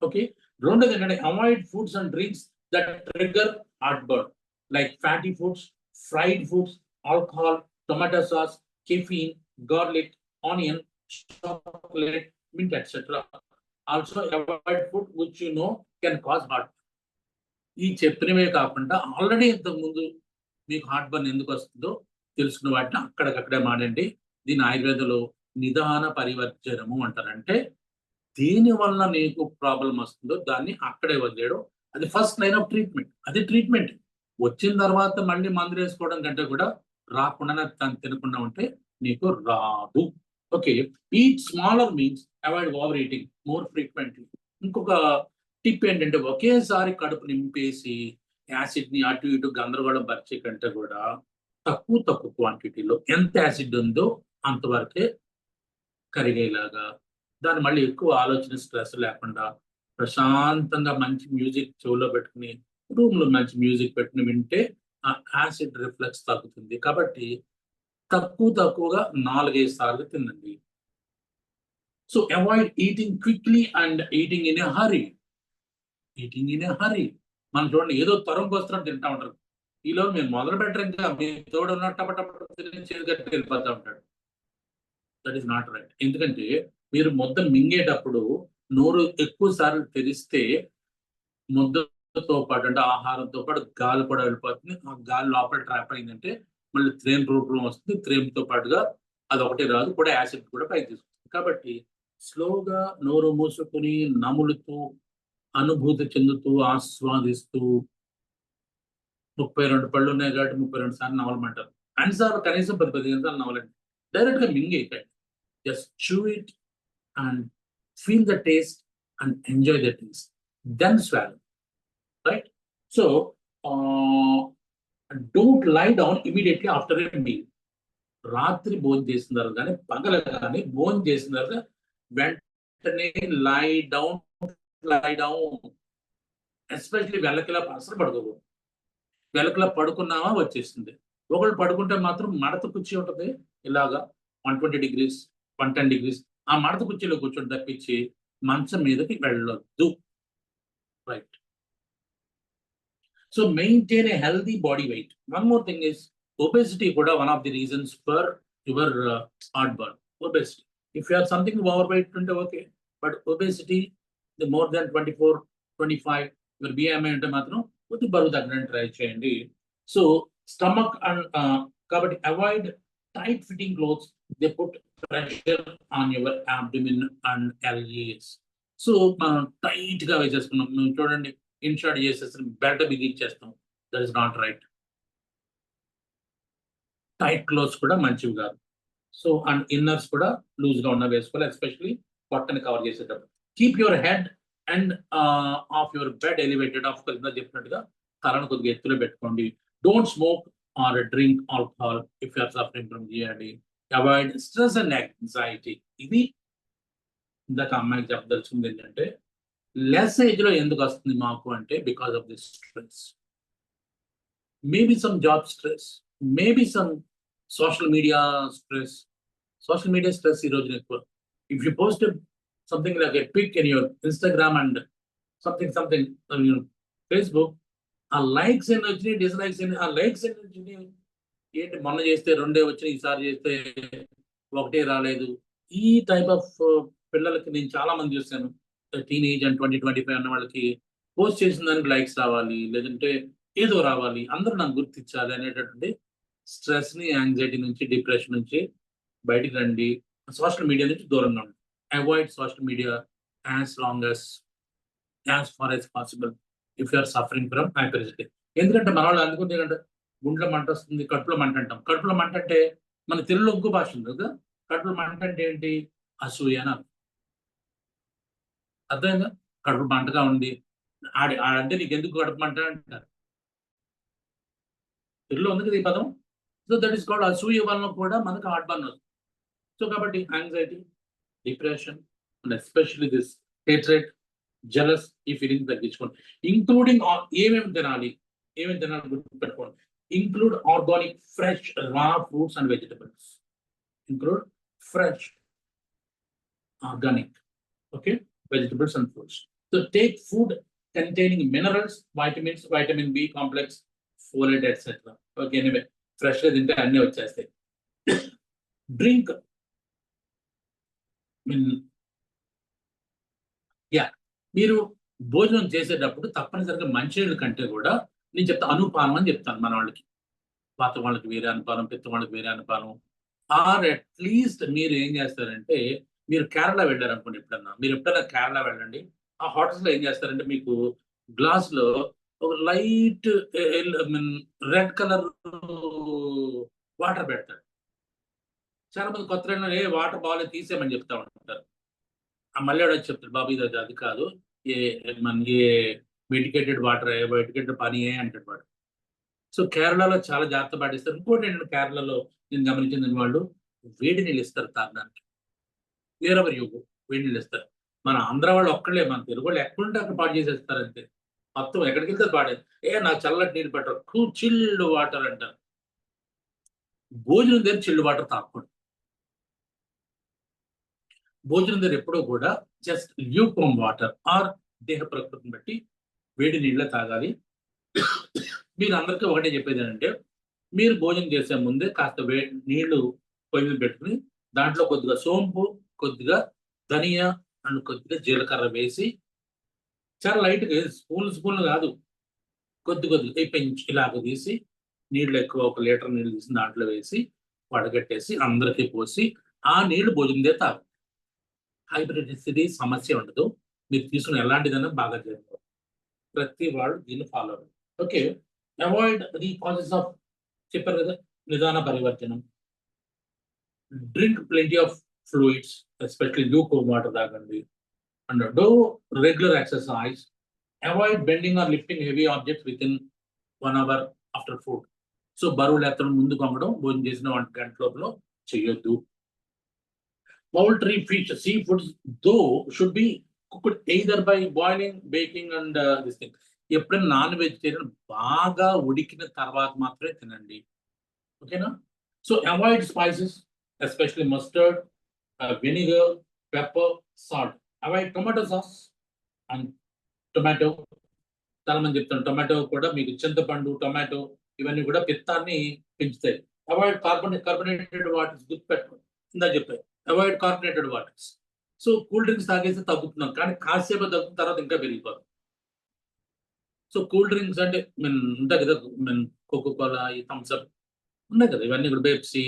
A: ఓకే. రెండోది ఏంటంటే avoid foods and drinks that trigger heart burn, like fatty foods, fried foods, alcohol, tomato sauce, caffeine, garlic, onion, chocolate, mint, etc. Also avoid food which you know can cause heart burn. ఈ చెప్పినవే కాకుండా ఆల్రెడీ ఇంతకు ముందు మీకు హార్ట్ బర్న్ ఎందుకు వస్తుందో తెలుసుకున్న వాటిని అక్కడికక్కడే మాడండి. దీని ఆయుర్వేదంలో నిదాన పరివర్జనము అంటారంటే దేని వల్ల నీకు ప్రాబ్లం వస్తుందో దాన్ని అక్కడే వదిలేయడం. అది ఫస్ట్ లైన్ ఆఫ్ ట్రీట్మెంట్. అది ట్రీట్మెంట్ వచ్చిన తర్వాత మళ్ళీ మందులు వేసుకోవడం కంటే కూడా రాకుండా దాన్ని తినకుండా ఉంటే నీకు రాదు. Okay. Eat smaller means avoid over eating more frequently. ఇంకొక టిప్ ఏంటంటే ఒకేసారి కడుపు నింపేసి యాసిడ్ని అటు ఇటు గందరగోళం పరిచే కంటే కూడా తక్కువ క్వాంటిటీలో ఎంత యాసిడ్ ఉందో అంతవరకే కరిగేలాగా దాన్ని మళ్ళీ ఎక్కువ ఆలోచన, స్ట్రెస్ లేకుండా ప్రశాంతంగా మంచి మ్యూజిక్ చెవులో పెట్టుకుని రూమ్లో మంచి మ్యూజిక్ పెట్టుకుని వింటే ఆ యాసిడ్ రిఫ్లెక్స్ తగ్గుతుంది. కాబట్టి తక్కువగా 4-5 సార్లు తినండి. So avoid eating quickly and eating in a hurry. మనం చూడండి ఏదో తరంకి వస్తున్నట్టు తింటా ఉంటారు. ఈలో మీరు మొదలు పెట్టరు, ఇంకా మీ తోడు ఉన్నట్టు వెళ్ళిపోతూ ఉంటాడు. That is not right. ఎందుకంటే మీరు ముద్ద మింగేటప్పుడు నోరు ఎక్కువ సార్లు తెరిస్తే ముద్దతో పాటు అంటే ఆహారంతో పాటు గాలి కూడా వెళ్ళిపోతుంది. ఆ గాలి లోపల ట్రాప్ అయిందంటే మళ్ళీ త్రేమ్ రూపం వస్తుంది. త్రేమ్తో పాటుగా అదొకటి రాదు కూడా, యాసిడ్ కూడా పైకి తీసుకుంటుంది. కాబట్టి స్లోగా నోరు మూసుకుని నములుతూ అనుభూతి చెందుతూ ఆస్వాదిస్తూ 32 పళ్ళు ఉన్నాయి కాబట్టి 32 సార్లు నవలమంటారు. అన్నిసార్లు కనీసం 10-15 సార్లు నవలండి. డైరెక్ట్ గా మింగేయకండి. Just chew it and feel the taste and enjoy the taste, then swallow, right? So don't lie down immediately after a meal. రాత్రి భోజనం చేసిన తర్వాత కానీ పగల కానీ భోజనం చేసిన తర్వాత వెంటనే లై డౌన్, ఎస్పెషల్లీ వెల్లకిలా అసలు పడుకోకూడదు. వెల్లకిలా పడుకున్నామా వచ్చేస్తుంది. ఒకళ్ళు పడుకుంటే మాత్రం మడత కుర్చీ ఉంటుంది ఇలాగా 120 degrees 110 degrees ఆ మడత కుర్చీలో కూర్చొని తప్పించి మంచం మీదకి వెళ్ళొద్దు. Right. So maintain a healthy body weight. One more thing is obesity కూడా one of the reasons for your heartburn. Obesity, if you have something overweight ఉంటే okay, but obesity the more than 24-25 your BMI అంటే మాత్రం కొద్ది బరువు తగ్గడానికి ట్రై చేయండి. సో స్టమక్ అండ్ కాబట్టి avoid tight fitting clothes, they put pressure on your abdomen and LES. So మనం టైట్ గా వేసేసుకున్నాం. మేము చూడండి ఇన్షార్ట్ చేసేస్తాం, బెల్ట్ బిగించేస్తాం. That is not right. Tight clothes కూడా మంచివి కాదు. సో అండ్ ఇన్నర్స్ కూడా లూజ్ గా ఉన్న వేసుకోవాలి, ఎస్పెషల్లీ పొట్టని కవర్ చేసేటప్పుడు. Keep your head and of your bed elevated. Of course చెప్పినట్టుగా తలను కొద్దిగా ఎత్తులో పెట్టుకోండి. Don't smoke are drink alcohol if you're suffering from GERD. Avoid stress and anxiety. ఇది ఇందాక అమ్మాయికి చెప్పదలుచుకుంది ఏంటంటే లెస్ ఏజ్ లో ఎందుకు వస్తుంది మాకు అంటే because of this stress. Maybe some job stress, maybe some social media stress. Social media stress ఈ రోజున ఎక్కువ. If you posted something like a pic in your Instagram and something on your Facebook, ఆ లైక్స్ ఎన్ని వచ్చినాయి, డిస్లైక్స్ ఎన్ని, ఆ లైక్స్ ఎన్ని వచ్చినాయి ఏంటి, మొన్న చేస్తే 2 వచ్చినాయి, ఈసారి చేస్తే 1 రాలేదు. ఈ టైప్ ఆఫ్ పిల్లలకి నేను చాలా మంది చూస్తాను. టీనేజ్ అండ్ 20-25 అన్న వాళ్ళకి పోస్ట్ చేసిన దానికి లైక్స్ రావాలి, లేదంటే ఏదో రావాలి, అందరూ నాకు గుర్తించాలి అనేటటువంటి స్ట్రెస్ ని, యాంగ్జైటీ నుంచి, డిప్రెషన్ నుంచి బయటికి రండి. సోషల్ మీడియా నుంచి దూరంగా ఉండండి. Avoid social media as far as possible if you are suffering from hyperacidity. ఎందుకంటే మన వాళ్ళు అనుకుంటే ఏంటంటే గుండెలో మంట వస్తుంది, కడుపులో మంట అంటాం. కడుపులో మంట అంటే మన తెలుగులో ఇంకో భాష ఉంది కదా, కడుపులో మంట అంటే ఏంటి, అసూయ అని అర్థమైందా? కడుపు మంటగా ఉంది ఆడంటే నీకు ఎందుకు కడుపు మంట అంటారు. తెలుగులో ఉంది కదా ఈ పదం. సో దట్ ఈస్ కాల్డ్ అసూయ వలన కూడా మనకు హార్ట్బర్న్ వస్తుంది. సో కాబట్టి anxiety, depression and especially this hatred, jealous ఈ ఫీలింగ్ తగ్గించుకోండి. ఇంక్లూడింగ్ ఏమేమి తినాలి గుర్తుపెట్టుకోండి. ఇంక్లూడ్ ఆర్గానిక్ ఫ్రెష్ రా fruits and vegetables. Include fresh organic vegetables and fruits. So take food containing minerals, vitamins, vitamin B complex, folate, etc. Okay, anyway, fresh గా తింటే అన్నీ వచ్చేస్తాయి. డ్రింక్ మీరు భోజనం చేసేటప్పుడు తప్పనిసరిగా మంచినీళ్ళ కంటే కూడా నేను చెప్తా అనుపానం అని చెప్తాను మన వాళ్ళకి. వాత వాళ్ళకి వేరే అనుపానం, పిత్త వాళ్ళకి వేరే అనుపానం. ఆర్ అట్లీస్ట్ మీరు ఏం చేస్తారంటే, మీరు కేరళ వెళ్ళారు అనుకోండి, మీరు ఎప్పుడైనా కేరళ వెళ్ళండి. ఆ హోటల్స్ లో ఏం చేస్తారంటే మీకు గ్లాస్ లో ఒక లైట్ రెడ్ కలర్ వాటర్ పెడతాడు. చాలా మంది కొత్త వాటర్ బాగాలేదు తీసేయమని చెప్తా ఉంటారు. ఆ మళ్ళీ వచ్చి చెప్తాడు, బాబు ఇది అది కాదు, మెడికేటెడ్ వాటర్, మెడికేటెడ్ పని అంటాడు వాడు. సో కేరళలో చాలా జాగ్రత్త పాటిస్తారు. ఇంకోటి ఏంటంటే కేరళలో నేను గమనించిన వాళ్ళు వేడి నీళ్ళు ఇస్తారు తాగడానికి. వేరెవర్ యోగు వేడి నీళ్ళు ఇస్తారు. మన ఆంధ్ర వాళ్ళు ఒక్కళ్ళే, మన తెలుగు వాళ్ళు ఎక్కడుంటే అక్కడ పాడు చేసేస్తారు అంతే. మొత్తం ఎక్కడికి వెళ్తే పాడేది. నాకు చల్లటి నీళ్ళు పెట్టరు, చిల్డ్ వాటర్ అంటారు. భోజనం దగ్గర చిల్డ్ వాటర్ తాగకూడదు. భోజనం దగ్గర ఎప్పుడూ కూడా జస్ట్ ల్యూక్వార్మ్ వాటర్ ఆర్ దేహ ప్రకృతిని బట్టి వేడి నీళ్ళే తాగాలి. మీరు అందరికీ ఒకటే చెప్పేది ఏంటంటే, మీరు భోజనం చేసే ముందే కాస్త నీళ్లు పొయ్యి మీద పెట్టుకుని దాంట్లో కొద్దిగా సోంపు, కొద్దిగా ధనియా అండ్ కొద్దిగా జీలకర్ర వేసి చాలా లైట్గా, స్పూన్లు కాదు, కొద్దిగా పెంచి ఇలాగ తీసి నీళ్ళు ఎక్కువ 1 లీటర్ నీళ్ళు తీసి దాంట్లో వేసి వడగట్టేసి అందరికీ పోసి ఆ నీళ్లు భోజనం తాగు. హైపర్టెన్సిటీ సమస్య ఉండదు. మీరు తీసుకున్న ఎలాంటిదైనా బాగా చేస్తారు. ప్రతి వాళ్ళు దీన్ని ఫాలో అవ్వండి. Okay, avoid the causes of చెప్పారు కదా, నిదాన పరివర్తనం, drink plenty of fluids, especially luke water తాగండి, and do regular exercise, avoid bending or lifting heavy objects with in 1 hour after food. So బరువులు ఎత్తడం ముందు కొంగడం భోజనం చేసిన 1 గంట లోపల చేయొద్దు. Poultry, fish, seafoods, though should be cooked either by boiling, baking and this thing. ఎప్పుడైనా నాన్ వెజిటేరియన్ బాగా ఉడికిన తర్వాత మాత్రమే తినండి. ఓకేనా? So avoid spices, especially mustard, vinegar, pepper, salt. Avoid tomato sauce and tomato. చాలా మంది చెప్తాను టొమాటో కూడా మీకు చింతపండు, టొమాటో ఇవన్నీ కూడా పిత్తాన్ని పెంచుతాయి. అవాయిడ్ కార్బోనేటెడ్ వాటర్స్, గుర్తుపెట్టుకోండి, ఇందా చెప్పారు avoid carbonated waters. So cool drinks తాగేసి తగ్గుతున్నాం, కానీ కాసేపు తగ్గుతున్న తర్వాత ఇంకా పెరిగిపోతుంది. సో కూల్ డ్రింక్స్ అంటే ఉంటాయి కదా, కోకోకోలా, ఈ థమ్స్అప్ ఉన్నాయి కదా, ఇవన్నీ కూడా పెప్సీ,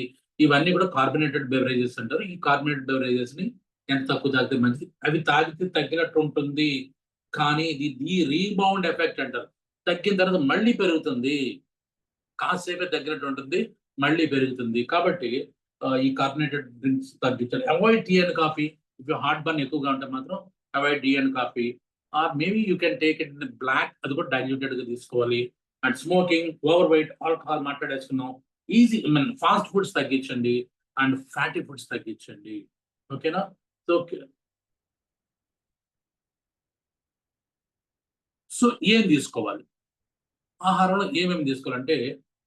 A: ఇవన్నీ కూడా కార్బోనేటెడ్ బెవరేజెస్ అంటారు. ఈ కార్బోనేటెడ్ బెవరేజెస్ ని ఎంత తక్కువ తాగితే మంచిది. అవి తాగితే తగ్గినట్టు ఉంటుంది, కానీ ఇది రీబౌండ్ ఎఫెక్ట్ అంటారు. తగ్గిన తర్వాత మళ్ళీ పెరుగుతుంది, కాసేపే తగ్గినట్టు ఉంటుంది, మళ్ళీ పెరుగుతుంది. కాబట్టి ఈ కార్బోనేటెడ్ డ్రింక్స్ తగ్గించాలి. Avoid tea and coffee. If heart burn ఎక్కువగా ఉంటే మాత్రం avoid tea and coffee, or maybe you can take it in black, అది కూడా డైల్యూటెడ్ గా తీసుకోవాలి. And smoking, over weight, alcohol మాట్లాడేసుకున్నాం. ఈజీ ఫాస్ట్ ఫుడ్స్ తగ్గించండి అండ్ ఫ్యాటీ ఫుడ్స్ తగ్గించండి. ఓకేనా? సో ఏం తీసుకోవాలి ఆహారంలో, ఏమేమి తీసుకోవాలంటే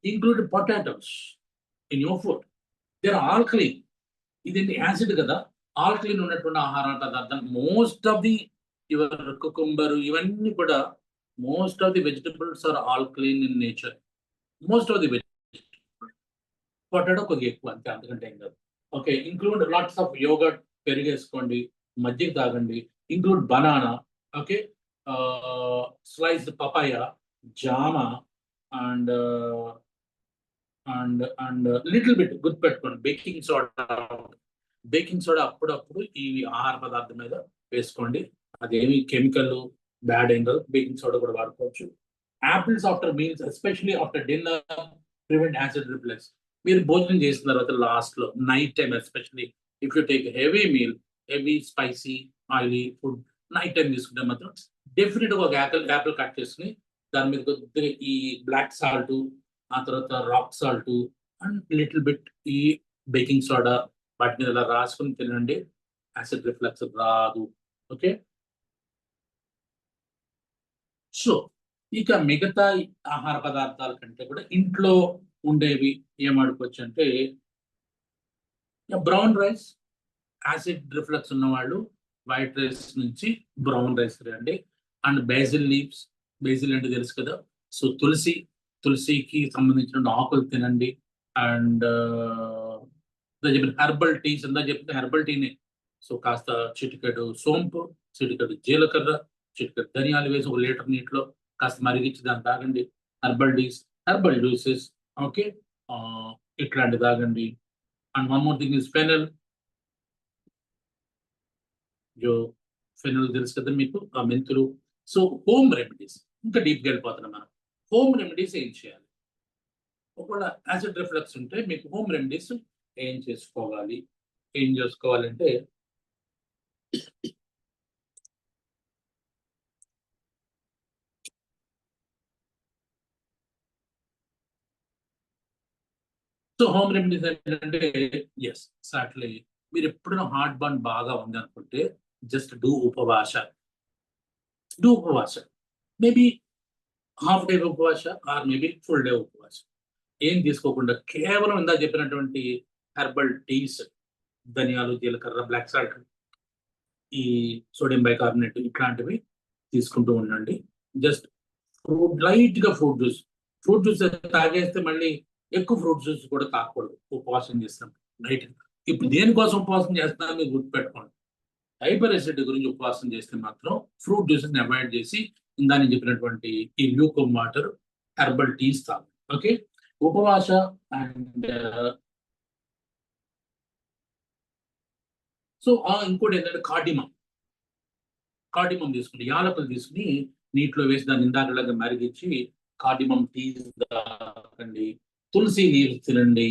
A: include potatoes in your food. There alkaline. ఇది యాసిడ్ కదా, ఆల్కలీన్ ఉన్నటువంటి ఆహార పదార్థం. Most of the your cucumber, ఇవన్నీ కూడా most of the vegetables are alkaline in nature. Most of the vegetable. Potato కొద్దిగా ఎక్కువ, అంతే, అంతకంటే ఏం కాదు. Okay, include lots of yogurt, పెరిగేసుకోండి, మజ్జిగ తాగండి. Include banana, okay, sliced papaya, జామ, and and and little bit గుర్తుపెట్టుకోండి బేకింగ్ సోడా. బేకింగ్ సోడా అప్పుడప్పుడు ఈ ఆహార పదార్థం మీద వేసుకోండి, అదేమి కెమికల్ బ్యాడ్ ఏం కాదు. బేకింగ్ సోడా కూడా వాడుకోవచ్చు. Apples after meals, especially after dinner, prevent acid reflex. మీరు భోజనం చేసిన తర్వాత లాస్ట్ లో night time, especially if you take heavy meal, heavy spicy oily food night time తీసుకుంటే మాత్రం డెఫినెట్ గా ఒక యాపిల్ కట్ చేసుకుని దాని మీద కొద్దిగా ఈ బ్లాక్ సాల్ట్, ఆ తర్వాత rock salt and little bit ఈ బేకింగ్ సోడా, వాటిని ఇలా రాసుకుని తినండి. యాసిడ్ రిఫ్లెక్స్ రాదు. ఓకే, సో ఇక మిగతా ఆహార పదార్థాల కంటే కూడా ఇంట్లో ఉండేవి ఏమాడుకోవచ్చు అంటే బ్రౌన్ రైస్. యాసిడ్ రిఫ్లెక్స్ ఉన్న వాళ్ళు వైట్ రైస్ నుంచి బ్రౌన్ రైస్ రండి. అండ్ బేసిల్ లీవ్స్, బేసిల్ అంటే తెలుసు కదా, సో తులసికి సంబంధించిన ఆకులు తినండి. అండ్ చెప్పిన హెర్బల్ టీస్, అందా చెప్పిన హెర్బల్ టీనే. సో కాస్త చిటికెడు సోంపు, చిటికెడు జీలకర్ర, చిటికెడు ధనియాలు వేసి 1 లీటర్ నీటిలో కాస్త మరిగించి దాన్ని తాగండి. Herbal teas, herbal juices, okay, ఇట్లాంటి తాగండి. And one more thing is fennel. Fennel తెలుసు కదా మీకు, ఆ మెంతులు. సో హోమ్ రెమెడీస్, ఇంకా డీప్గా వెళ్ళిపోతున్నాం మనం. హోమ్ రెమెడీస్ ఏం చేయాలి? ఒకవేళ యాసిడ్ రిఫ్లెక్స్ ఉంటే మీకు హోమ్ రెమెడీస్ ఏం చేసుకోవాలంటే సో హోమ్ రెమెడీస్ ఏంటంటే, ఎస్ ఎగ్జాక్ట్లీ, మీరు ఎప్పుడైనా హార్ట్ బర్న్ బాగా ఉంది అనుకుంటే జస్ట్ డూ ఉపవాస. మేబీ హాఫ్ డే ఉపవాస ఆర్ మేబీ ఫుల్ డే ఉపవాస. ఏం తీసుకోకుండా కేవలం ఇందా చెప్పినటువంటి హెర్బల్ టీస్, ధనియాలు, జీలకర్ర, బ్లాక్ సాల్ట్, ఈ సోడియం బైకార్బోనేట్ ఇట్లాంటివి తీసుకుంటూ ఉండండి. జస్ట్ లైట్ గా ఫ్రూట్ జ్యూస్ తాగేస్తే మళ్ళీ ఎక్కువ ఫ్రూట్ జ్యూస్ కూడా తాగకూడదు ఉపవాసం చేస్తాం నైట్. ఇప్పుడు దేనికోసం ఉపవాసం చేస్తున్నా మీరు గుర్తుపెట్టుకోండి. హైపర్ అసిడిటీ గురించి ఉపవాసం చేస్తే మాత్రం ఫ్రూట్ జ్యూసెస్ ని అవాయిడ్ చేసి ఇందాన్ని చెప్పినటువంటి ఈ ల్యూకమ్ వాటర్, హెర్బల్ టీస్ తాగండి. ఓకే, ఉపవాస. అండ్ సో ఇంకోటి ఏంటంటే కార్డిమం. కార్డిమం తీసుకోండి, యాలకులు తీసుకుని నీటిలో వేసి దాన్ని ఇందాకలాగా మరిగించి కార్డిమం టీ తాగండి. తులసి లీవ్స్ తినండి,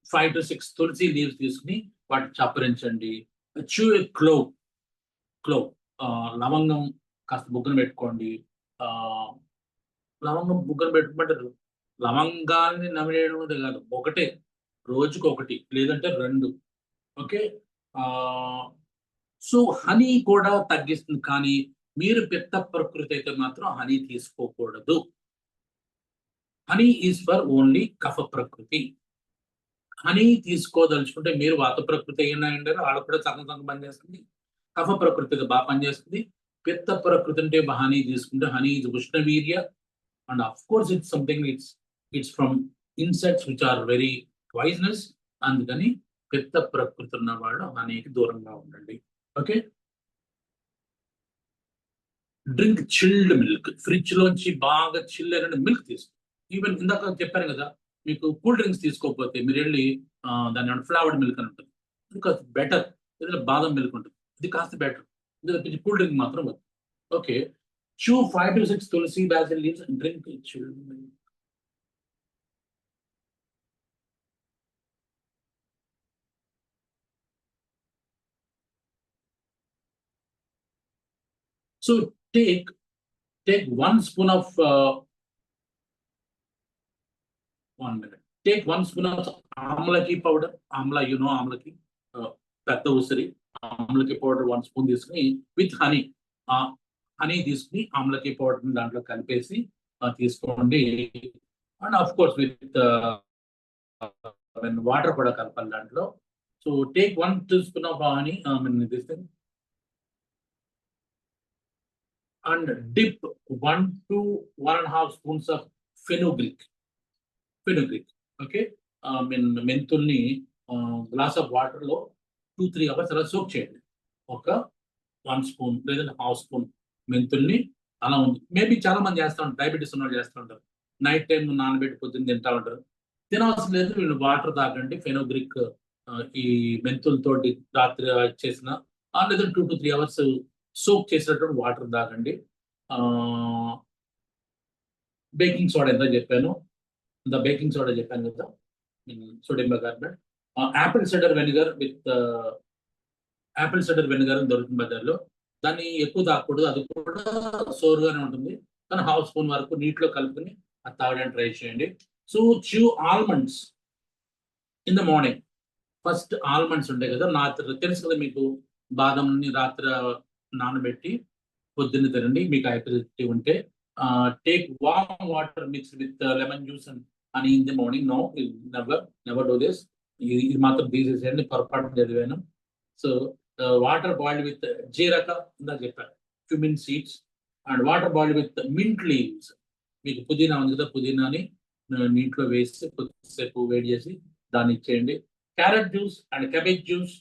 A: 5 to 6 తులసి లీవ్స్ తీసుకుని వాటిని చప్పరించండి. క్లోవ్ లవంగం కాస్త బుగ్గన పెట్టుకోండి. లవంగం బుగ్గన పెట్టుకుంటారు, లవంగాల్ని నమిలేయడం అనేది కాదు, ఒకటే రోజుకు ఒకటి లేదంటే 2. ఓకే. సో హనీ కూడా తగ్గిస్తుంది, కానీ మీరు పిత్త ప్రకృతి అయితే మాత్రం హనీ తీసుకోకూడదు. హనీ ఈజ్ ఫర్ ఓన్లీ కఫ ప్రకృతి. హనీ తీసుకోదలుచుకుంటే మీరు వాత ప్రకృతి అయినా అంటారు, వాళ్ళకు కూడా సగం పనిచేస్తుంది. కఫ ప్రకృతి బాగా పనిచేస్తుంది. పిత్త ప్రకృతి అంటే హనీ తీసుకుంటే హనీ ఈజ్ ఉష్ణవీర్య, and of course it's something it's from insects which are very poisonous. అందుకని పిత్త ప్రకృతి ఉన్న వాళ్ళు హనీకి దూరంగా ఉండండి. Okay. Drink chilled milk, fridge లోంచి బాగా చిల్ అయిన మిల్క్ తీసుకో. ఈవెన్ ఇందాక చెప్పాను కదా, మీకు కూల్ డ్రింక్స్ తీసుకోకపోతే మీరు వెళ్ళి దాని ఫ్లేవర్డ్ మిల్క్ అని ఉంటుంది, ఇది కాస్త బెటర్. ఏదైనా బాదం మిల్క్ ఉంటుంది, ఇది కాస్త బెటర్. ఇది కూల్ డ్రింక్ మాత్రం వద్దు. Okay. chew 5 to 6 tulsi basil leaves and drink chilled milk. So take 1 spoon of 1 minute. Take 1 spoon of amlaki powder. Amla, you know amlaki. Petta usari. Amlaki powder 1 spoon తీసుకుని with honey. హనీ తీసుకుని ఆమ్లకి పౌడర్ దాంట్లో కలిపేసి తీసుకోండి. And of course with water కూడా కలపాలి దాంట్లో. So take 1 teaspoon of honey this thing and dip 1 to 1.5 spoons of fenugreek. Okay. మెంతుల్ని గ్లాస్ ఆఫ్ వాటర్ లో 2-3 hours అలా సోక్ చేయండి. ఒక 1 spoon లేదంటే 1/2 spoon మెంతుల్ని అలా ఉంది. మేబీ చాలా మంది చేస్తూ ఉంటారు, డయాబెటీస్ ఉన్న వాళ్ళు చేస్తూ ఉంటారు, నైట్ టైం నానబెట్టి పొద్దున్న తింటా ఉంటారు. తినవలసిన లేదు, వీళ్ళు వాటర్ తాగండి. ఫెనోగ్రిక్ ఈ మెంతులతోటి రాత్రి చేసిన లేదా 2 to 3 hours సోక్ చేసినటువంటి వాటర్ తాగండి. బేకింగ్ సోడా ఎంత చెప్పాను, బేకింగ్ సోడా చెప్పాను కదా, sodium bicarbonate. Apple cider vinegar with Apple cider vinegar అని దొరుకుతుంది బజార్లో. దాన్ని ఎక్కువ తాగకూడదు, అది కూడా సోరుగానే ఉంటుంది. కానీ 1/2 spoon వరకు నీటిలో కలుపుకొని అది తాగడానికి ట్రై చేయండి. So chew almonds in the morning. First almonds ఉంటాయి కదా, తెలుసు కదా మీకు, బాదంని రాత్రి నానబెట్టి పొద్దున్న తినండి మీకు హైపర్టెన్సిటీ ఉంటే. Take warm water mix with lemon juice and honey in the morning. No, never do this. ఇది మాత్రం తీసేసేయండి, పొరపాటు చదివాను. సో వాటర్ బాయిల్డ్ విత్ జీరక ఇందా చెప్పాను, cumin seeds, and water boiled with mint leaves. మీకు పుదీనా ఉంది కదా, పుదీనాని నీటిలో వేసి కొద్దిసేపు వేడి చేసి దాన్ని ఇచ్చేయండి. Carrot juice and cabbage juice,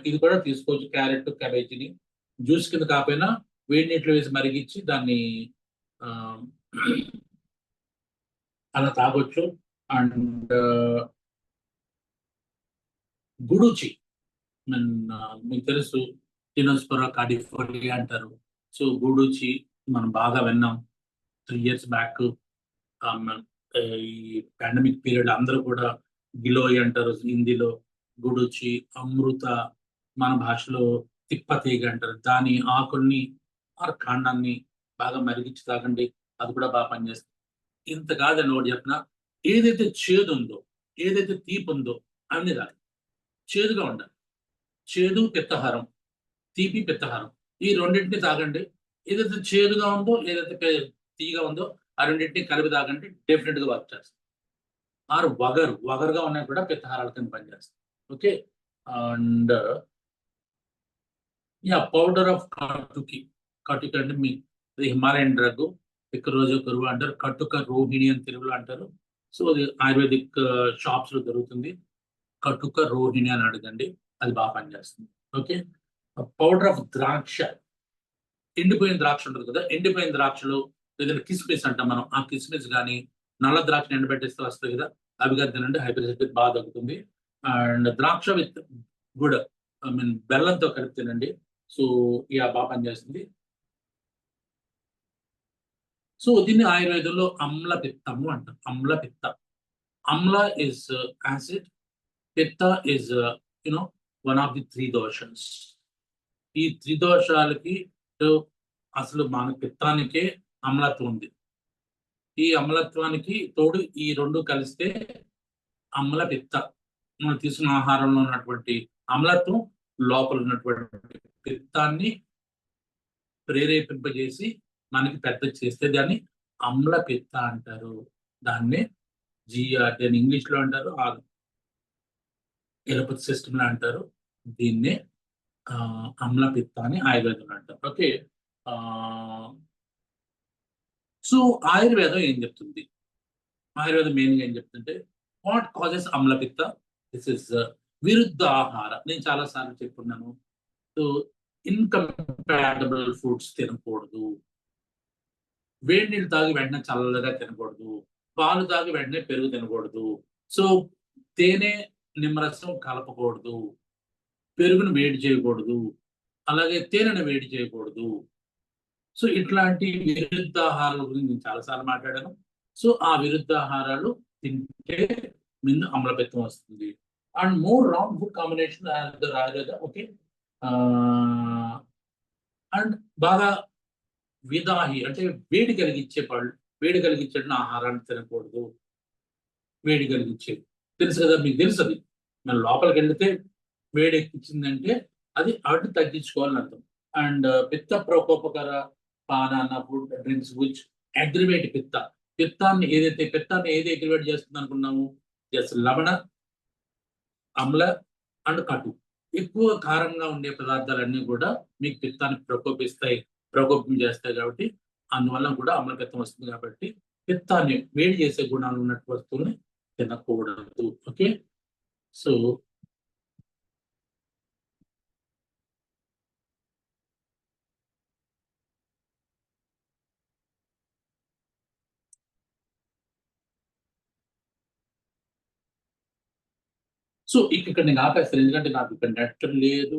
A: ఇది కూడా తీసుకోవచ్చు. క్యారెట్ క్యాబేజీని జ్యూస్ కింద కాకపోయినా వేడి నీటిలో వేసి మరిగించి దాన్ని అలా తాగొచ్చు. అండ్ గుడుచి, మీకు తెలుసు, టినోస్పొరా కార్డిఫోలియా అంటారు. సో గుడుచి మనం బాగా విన్నాం 3 years బ్యాక్. ఈ పాండమిక్ పీరియడ్ అందరూ కూడా గిలోయ్ అంటారు హిందీలో, గుడుచి, అమృత మన భాషలో తిప్పతీగ అంటారు. దాని ఆకుల్ని కాండాన్ని బాగా మరిగించి తాగండి, అది కూడా బాగా పనిచేస్తుంది. ఇంత కాదని ఒకటి చెప్పిన, ఏదైతే చేదు ఉందో, ఏదైతే తీపి ఉందో అన్ని తాగండి. చేదుగా ఉండాలి. చేదు పిత్తహారం, తీపి పిత్తహారం, ఈ రెండింటిని తాగండి. ఏదైతే చేదుగా ఉందో, ఏదైతే తీగా ఉందో ఆ రెండింటిని కలిపి తాగండి, డెఫినెట్ గా వర్క్ చేస్తుంది. ఆరు వగరుగా ఉన్నాయి కూడా పిత్తహారాల కింద పనిచేస్తుంది. ఓకే. అండ్ పౌడర్ ఆఫ్ కటుకి అంటే మీ హిమాలయన్ డ్రగ్, రోజు కరువు అంటారు, కటుక రోహిణి అని తెలుగులో అంటారు. సో అది ఆయుర్వేదిక్ షాప్స్ లో దొరుకుతుంది. కటుక రోహిణి అని అడగండి, అది బాగా పనిచేస్తుంది. ఓకే. పౌడర్ ఆఫ్ ద్రాక్ష, ఎండిపోయిన ద్రాక్ష ఉంటుంది కదా, ఎండిపోయిన ద్రాక్షలో ఏదైనా కిస్మిస్ అంటాం మనం, ఆ కిస్మిస్ కానీ నల్ల ద్రాక్ష ఎండబెట్టేస్తే వస్తుంది కదా, అవి కానీ తినండి, హైపర్టెన్సిటీ బాగా తగ్గుతుంది. అండ్ ద్రాక్ష విత్ గుడ్, బెల్లంతో కలిపి తినండి, సో బాగా పనిచేస్తుంది. సో దీన్ని ఆయుర్వేదంలో అమ్ల పిత్తము అంటారు. అమ్ల పిత్త. Amla is acid, pitta is one of the 3 doshas. ఈ 3 దోషాలకి అసలు మన పిత్తానికే అమ్లత్వం ఉంది. ఈ అమ్లత్వానికి తోడు ఈ 2 కలిస్తే అమ్ల పిత్త. మనం తీసుకున్న ఆహారంలో ఉన్నటువంటి అమ్లత్వం లోపల ఉన్నటువంటి పిత్తాన్ని ప్రేరేపింపజేసి మనకి పెద్ద చేస్తే దాన్ని అమ్ల పిత్త అంటారు. దాన్నే జిఆర్టీ అని ఇంగ్లీష్ లో అంటారు, ఎలపతి సిస్టమ్ లో అంటారు. దీన్నే అమ్ల పిత్త అని ఆయుర్వేదంలో అంటారు. ఓకే. సో ఆయుర్వేదం ఏం చెప్తుంది? ఆయుర్వేదం మెయిన్గా ఏం చెప్తుంటే వాట్ కాజెస్ అమ్ల పిత్త? దిస్ ఇస్ విరుద్ధ ఆహార. నేను చాలా సార్లు చెప్పుకున్నాను. సో ఇన్కంపాటబుల్ ఫుడ్స్ తినకూడదు. వేడి నీళ్ళు తాగి వెంటనే చల్లగా తినకూడదు. పాలు తాగి వెంటనే పెరుగు తినకూడదు. సో తేనె నిమ్మరసం కలపకూడదు. పెరుగును వేడి చేయకూడదు. అలాగే తేనెను వేడి చేయకూడదు. సో ఇట్లాంటి విరుద్ధాహారాల గురించి నేను చాలాసార్లు మాట్లాడాను. సో ఆ విరుద్ధాహారాలు తింటే ముందు అమ్లపిత్తం వస్తుంది. And more wrong food combination రాలేదా? ఓకే. అండ్ బాగా విదాహి అంటే వేడి కలిగించే పళ్ళు, వేడి కలిగించే ఆహారాన్ని తినకూడదు. వేడి కలిగించేది తెలుసు కదా, మీకు తెలుసు. అది మన లోపలికి వెళితే వేడి ఎక్కించిందంటే అది అటు తగ్గించుకోవాలని అర్థం. అండ్ పిత్త ప్రకోపకర పానాన ఫుడ్ డ్రింక్స్ విచ్ అగ్రివేట్ పిత్తాన్ని ఏది అగ్రివేట్ చేస్తుంది అనుకున్నాము? జస్ట్ లవణ, అమ్ల అండ్ కటు. ఎక్కువ కారంగా ఉండే పదార్థాలన్నీ కూడా మీకు పిత్తాన్ని ప్రకోపం చేస్తాయి. కాబట్టి అందువల్ల కూడా అమ్లపిత్తం వస్తుంది. కాబట్టి పిత్తాన్ని వేడి చేసే గుణాలు ఉన్నట్టు వస్తువుల్ని తినకూడదు. ఓకే. సో ఇక్కడ నేను ఆపేస్తాను, ఎందుకంటే నాకు ఇక్కడ నెట్ లేదు.